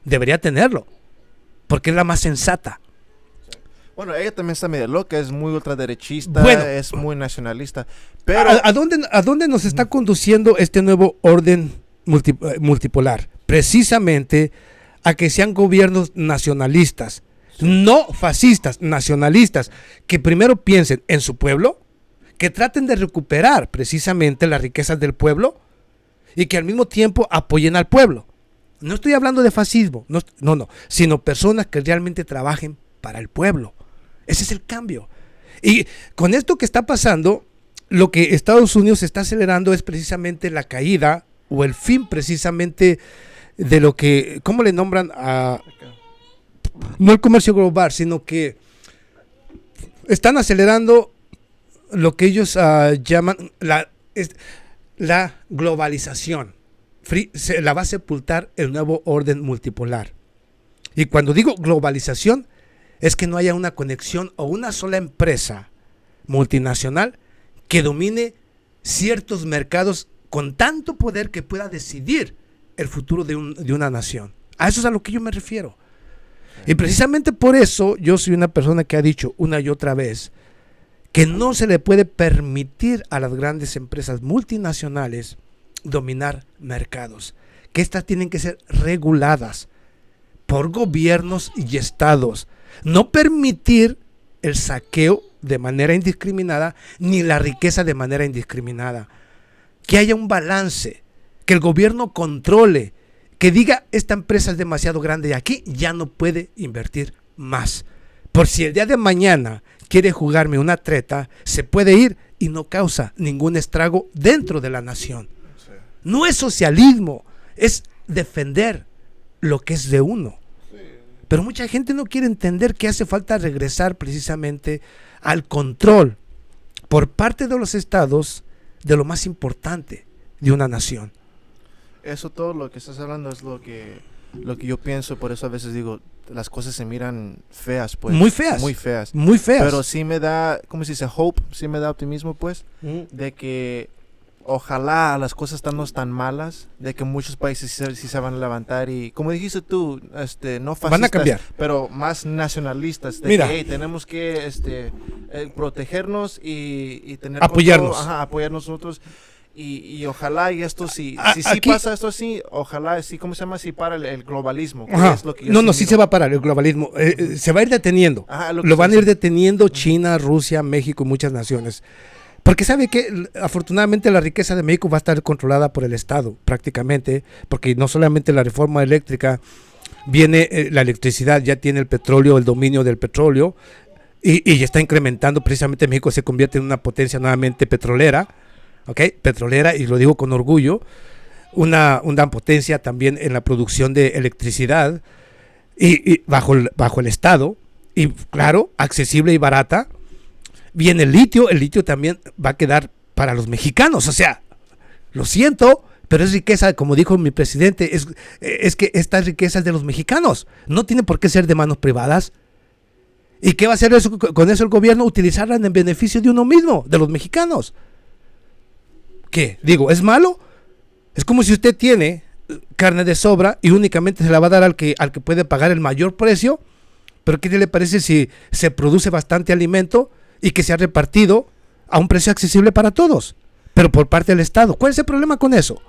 S1: Debería tenerlo, porque es la más sensata.
S2: Bueno, ella también está medio loca, es muy ultraderechista,
S1: Bueno,
S2: es muy nacionalista. Pero
S1: ¿A dónde nos está conduciendo este nuevo orden multipolar? Precisamente a que sean gobiernos nacionalistas, no fascistas, nacionalistas, que primero piensen en su pueblo, que traten de recuperar precisamente las riquezas del pueblo y que al mismo tiempo apoyen al pueblo. No estoy hablando de fascismo, no, sino personas que realmente trabajen para el pueblo. Ese es el cambio. Y con esto que está pasando, lo que Estados Unidos está acelerando es precisamente la caída o el fin precisamente de lo que, ¿cómo le nombran? No el comercio global, sino que están acelerando lo que ellos llaman la globalización. Se la va a sepultar el nuevo orden multipolar. Y cuando digo globalización, es que no haya una conexión o una sola empresa multinacional que domine ciertos mercados con tanto poder que pueda decidir el futuro de una nación. A eso es a lo que yo me refiero. Y precisamente por eso yo soy una persona que ha dicho una y otra vez que no se le puede permitir a las grandes empresas multinacionales dominar mercados, que estas tienen que ser reguladas por gobiernos y estados, no permitir el saqueo de manera indiscriminada ni la riqueza de manera indiscriminada, que haya un balance, que el gobierno controle, que diga esta empresa es demasiado grande y aquí ya no puede invertir más, por si el día de mañana quiere jugarme una treta, se puede ir y no causa ningún estrago dentro de la nación. No es socialismo, es defender lo que es de uno. Pero mucha gente no quiere entender que hace falta regresar precisamente al control por parte de los estados de lo más importante de una nación.
S2: eso todo lo que estás hablando es lo que yo pienso, por eso a veces digo, las cosas se miran feas, pues.
S1: Muy feas.
S2: Muy feas.
S1: Muy feas.
S2: Pero sí me da, ¿cómo se dice? Hope, sí me da optimismo, pues, de que ojalá las cosas estando tan malas, de que muchos países sí se van a levantar y, como dijiste tú, no fascistas,
S1: van a cambiar,
S2: pero más nacionalistas, de
S1: Mira,
S2: que hey, tenemos que protegernos y tener
S1: apoyarnos.
S2: Apoyarnos nosotros. Y ojalá y esto si
S1: aquí
S2: pasa esto así, ojalá sí, ¿cómo se llama? Si para el globalismo.
S1: Ajá.
S2: Es lo que yo
S1: Sí se va a parar el globalismo. Se va a ir deteniendo.
S2: Ajá,
S1: lo van a ir deteniendo China, Rusia, México y muchas naciones. Porque sabe que afortunadamente la riqueza de México va a estar controlada por el Estado prácticamente, porque no solamente la reforma eléctrica, viene la electricidad, ya tiene el petróleo, el dominio del petróleo y está incrementando. Precisamente México se convierte en una potencia nuevamente petrolera. Okay, petrolera, y lo digo con orgullo, una potencia también en la producción de electricidad, y bajo el Estado, y claro, accesible y barata. Viene el litio también va a quedar para los mexicanos. O sea, lo siento, pero es riqueza, como dijo mi presidente, es que esta riqueza es de los mexicanos. No tiene por qué ser de manos privadas. ¿Y qué va a hacer con eso el gobierno? Utilizarla en beneficio de uno mismo, de los mexicanos. ¿Qué? Digo, ¿es malo? Es como si usted tiene carne de sobra y únicamente se la va a dar al que puede pagar el mayor precio. Pero ¿qué le parece si se produce bastante alimento y que se ha repartido a un precio accesible para todos, pero por parte del Estado? ¿Cuál es el problema con eso?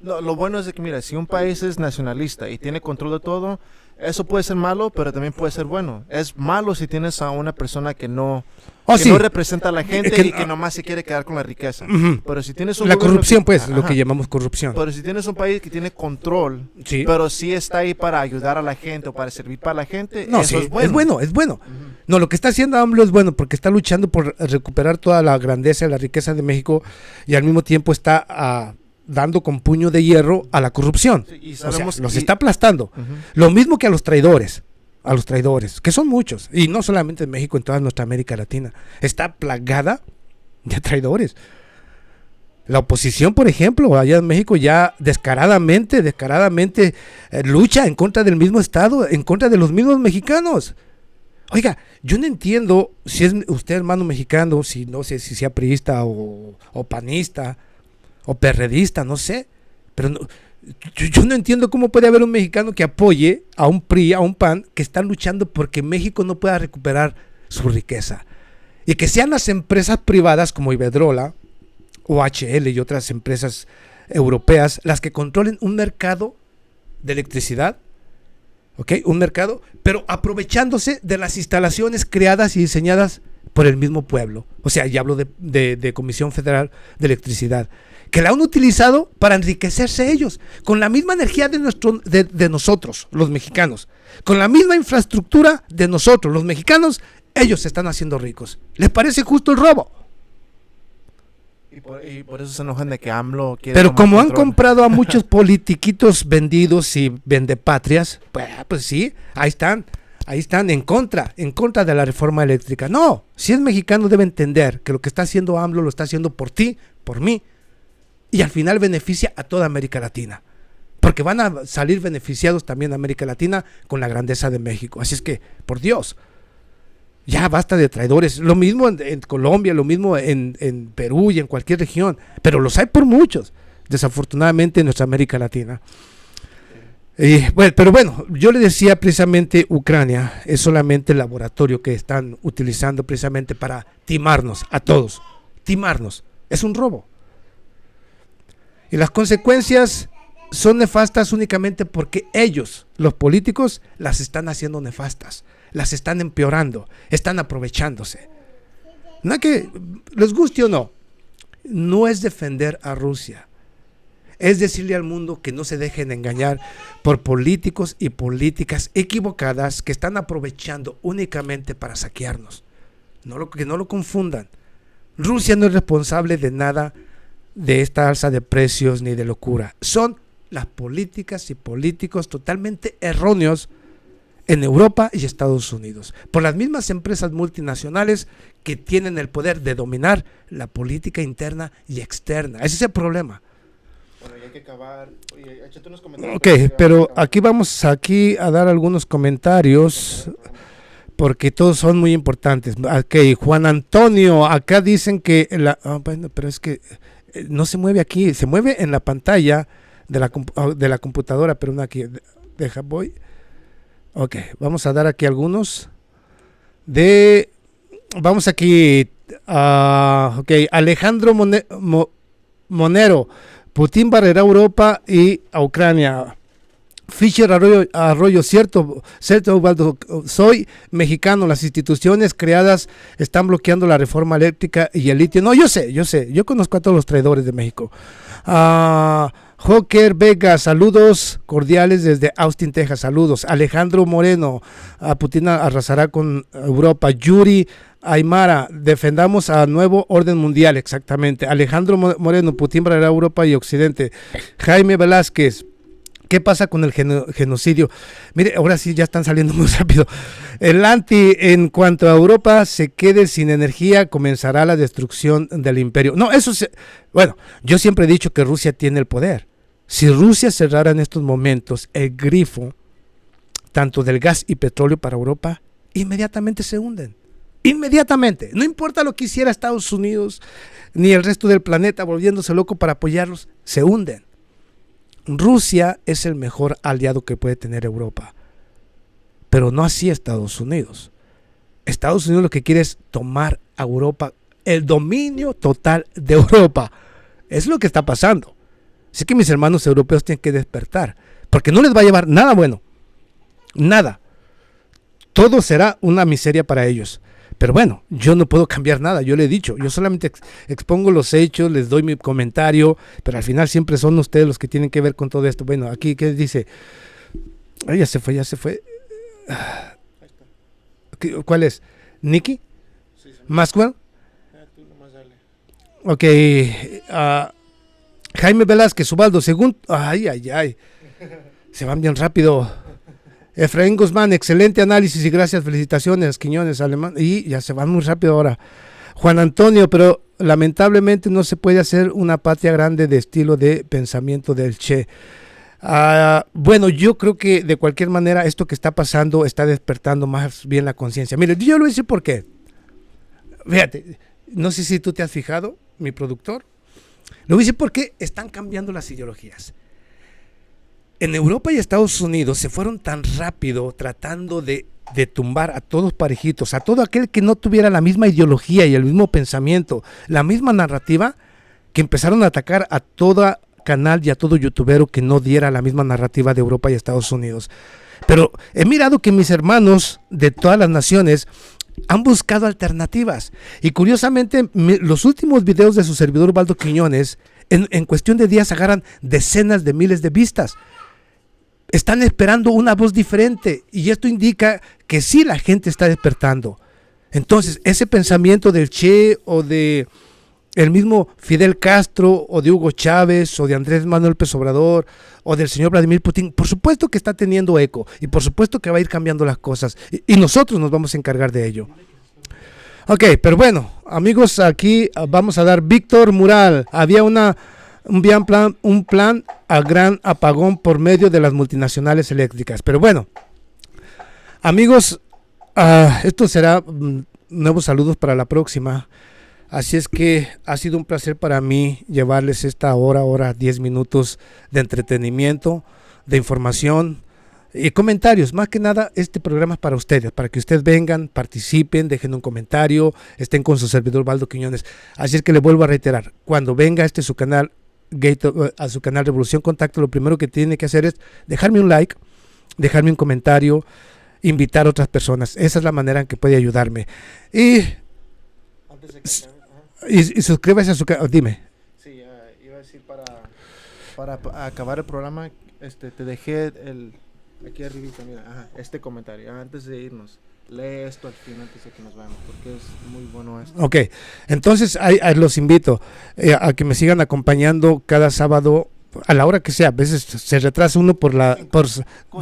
S2: Lo bueno es de que, mira, si un país es nacionalista y tiene control de todo, eso puede ser malo, pero también puede ser bueno. Es malo si tienes a una persona que no representa a la gente y que nomás se quiere quedar con la riqueza. Pero si tienes
S1: la corrupción, lo que llamamos corrupción.
S2: Pero si tienes un país que tiene control,
S1: sí,
S2: pero sí está ahí para ayudar a la gente o para servir para la gente,
S1: no,
S2: eso
S1: sí,
S2: es bueno.
S1: Es bueno. No, lo que está haciendo AMLO es bueno porque está luchando por recuperar toda la grandeza y la riqueza de México y al mismo tiempo está dando con puño de hierro a la corrupción.
S2: Sí, y
S1: o sea,
S2: sabemos
S1: los está aplastando. Lo mismo que a los traidores, que son muchos, y no solamente en México, en toda nuestra América Latina. Está plagada de traidores. La oposición, por ejemplo, allá en México ya descaradamente lucha en contra del mismo Estado, en contra de los mismos mexicanos. Oiga, yo no entiendo si es usted hermano mexicano, si no sé si sea priista o panista o perredista, no sé, pero no, yo no entiendo cómo puede haber un mexicano que apoye a un PRI, a un PAN, que están luchando porque México no pueda recuperar su riqueza. Y que sean las empresas privadas como Iberdrola, OHL y otras empresas europeas las que controlen un mercado de electricidad, ¿ok? Un mercado, pero aprovechándose de las instalaciones creadas y diseñadas por el mismo pueblo. O sea, ya hablo de Comisión Federal de Electricidad, que la han utilizado para enriquecerse ellos, con la misma energía de nosotros, los mexicanos, con la misma infraestructura de nosotros, los mexicanos, ellos se están haciendo ricos. ¿Les parece justo el robo?
S2: Y por eso se enojan de que AMLO quiere.
S1: Pero como han comprado a muchos politiquitos vendidos y vendepatrias, pues sí, ahí están en contra de la reforma eléctrica. No, si es mexicano debe entender que lo que está haciendo AMLO lo está haciendo por ti, por mí, y al final beneficia a toda América Latina, porque van a salir beneficiados también América Latina con la grandeza de México. Así es que, por Dios, ya basta de traidores. Lo mismo en Colombia, lo mismo en Perú y en cualquier región, pero los hay por muchos, desafortunadamente, en nuestra América Latina. Pero bueno, yo le decía precisamente Ucrania es solamente el laboratorio que están utilizando precisamente para timarnos a todos. Timarnos. Es un robo. Y las consecuencias son nefastas únicamente porque ellos, los políticos, las están haciendo nefastas. Las están empeorando, están aprovechándose. No que les guste o no, no es defender a Rusia. Es decirle al mundo que no se dejen engañar por políticos y políticas equivocadas que están aprovechando únicamente para saquearnos. Que no lo confundan. Rusia no es responsable de nada de esta alza de precios ni de locura. Son las políticas y políticos totalmente erróneos en Europa y Estados Unidos, por las mismas empresas multinacionales que tienen el poder de dominar la política interna y externa. Ese es el problema.
S2: Bueno, hay que acabar. Oye, échate unos comentarios.
S1: Ok, pero aquí vamos a dar algunos comentarios porque todos son muy importantes. Ok, Juan Antonio, acá dicen que bueno, pero es que no se mueve aquí, se mueve en la pantalla de la computadora, pero no aquí. Voy. Ok, vamos a dar aquí algunos. Vamos aquí. Ok, Alejandro Monero. Putin barrerá a Europa y a Ucrania. Fischer Arroyo, cierto, Ubaldo, soy mexicano, las instituciones creadas están bloqueando la reforma eléctrica y el litio. No, yo sé, yo conozco a todos los traidores de México. Joker Vega, saludos cordiales desde Austin, Texas, saludos. Alejandro Moreno, Putin arrasará con Europa. Yuri Aymara, defendamos a nuevo orden mundial, exactamente. Alejandro Moreno, Putin barrerá Europa y Occidente. Jaime Velázquez, ¿Qué pasa con el genocidio? Mire, ahora sí ya están saliendo muy rápido. El en cuanto a Europa se quede sin energía, comenzará la destrucción del imperio. No, bueno, yo siempre he dicho que Rusia tiene el poder. Si Rusia cerrara en estos momentos el grifo, tanto del gas y petróleo para Europa, inmediatamente se hunden. Inmediatamente. No importa lo que hiciera Estados Unidos, ni el resto del planeta volviéndose loco para apoyarlos, se hunden. Rusia es el mejor aliado que puede tener Europa, pero no así Estados Unidos. Estados Unidos lo que quiere es tomar a Europa, el dominio total de Europa. Es lo que está pasando. Así que mis hermanos europeos tienen que despertar, porque no les va a llevar nada bueno, nada. Todo será una miseria para ellos. Pero bueno, yo no puedo cambiar nada, yo le he dicho, yo solamente expongo los hechos, les doy mi comentario, pero al final siempre son ustedes los que tienen que ver con todo esto. Bueno, aquí, ¿qué dice? Ay, ya se fue. ¿Cuál es? ¿Nicky? Sí, ¿Maxwell? Tú nomás dale. Ok, Jaime Velázquez, Ubaldo, según... Ay, se van bien rápido. Efraín Guzmán, excelente análisis y gracias, felicitaciones, Quiñones, Alemán, y ya se van muy rápido ahora. Juan Antonio, pero lamentablemente no se puede hacer una patria grande de estilo de pensamiento del Che. Bueno, yo creo que de cualquier manera esto que está pasando está despertando más bien la conciencia. Mire, yo lo voy a decir por qué. Fíjate, no sé si tú te has fijado, mi productor, lo voy a decir porque están cambiando las ideologías. En Europa y Estados Unidos se fueron tan rápido tratando de tumbar a todos parejitos, a todo aquel que no tuviera la misma ideología y el mismo pensamiento, la misma narrativa, que empezaron a atacar a todo canal y a todo youtubero que no diera la misma narrativa de Europa y Estados Unidos. Pero he mirado que mis hermanos de todas las naciones han buscado alternativas y curiosamente los últimos videos de su servidor Ubaldo Quiñones en cuestión de días agarran decenas de miles de vistas. Están esperando una voz diferente y esto indica que sí la gente está despertando. Entonces ese pensamiento del Che o de el mismo Fidel Castro o de Hugo Chávez o de Andrés Manuel López Obrador o del señor Vladimir Putin, por supuesto que está teniendo eco y por supuesto que va a ir cambiando las cosas y nosotros nos vamos a encargar de ello. Ok, pero bueno, amigos, aquí vamos a dar Víctor Mural. Había un plan a gran apagón por medio de las multinacionales eléctricas. Pero bueno, amigos, esto será nuevos saludos para la próxima. Así es que ha sido un placer para mí llevarles esta hora 10 minutos de entretenimiento, de información y comentarios. Más que nada, este programa es para ustedes, para que ustedes vengan, participen, dejen un comentario, estén con su servidor Ubaldo Quiñones. Así es que le vuelvo a reiterar, cuando venga su canal, a su canal Revolución Contacto, lo primero que tiene que hacer es dejarme un like, dejarme un comentario, invitar a otras personas. Esa es la manera en que puede ayudarme. Y suscríbase a su canal. Dime.
S2: Sí, iba a decir para acabar el programa, te dejé aquí arribita, mira, este comentario, antes de irnos. Lee esto al fin antes de que nos vayamos, porque es muy bueno esto. Ok,
S1: entonces los invito a que me sigan acompañando cada sábado a la hora que sea. A veces se retrasa uno por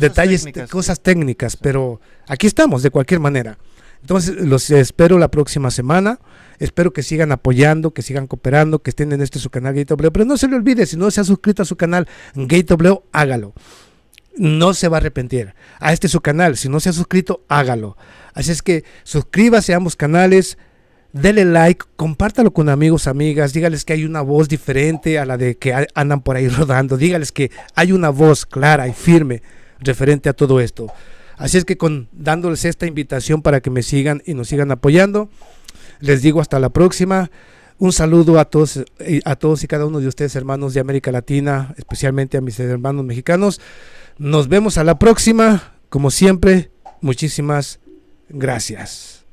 S1: detalles, técnicas, cosas técnicas, pero aquí estamos de cualquier manera. Entonces los espero la próxima semana. Espero que sigan apoyando, que sigan cooperando, que estén en su canal GateW. Pero no se le olvide, si no se ha suscrito a su canal GateW, hágalo. No se va a arrepentir. A su canal, si no se ha suscrito, hágalo. Así es que suscríbase a ambos canales, dele like, compártalo con amigos, amigas, dígales que hay una voz diferente a la de que andan por ahí rodando, dígales que hay una voz clara y firme referente a todo esto. Así es que dándoles esta invitación para que me sigan y nos sigan apoyando, les digo hasta la próxima. Un saludo a todos y cada uno de ustedes, hermanos de América Latina, especialmente a mis hermanos mexicanos. Nos vemos a la próxima. Como siempre, muchísimas gracias.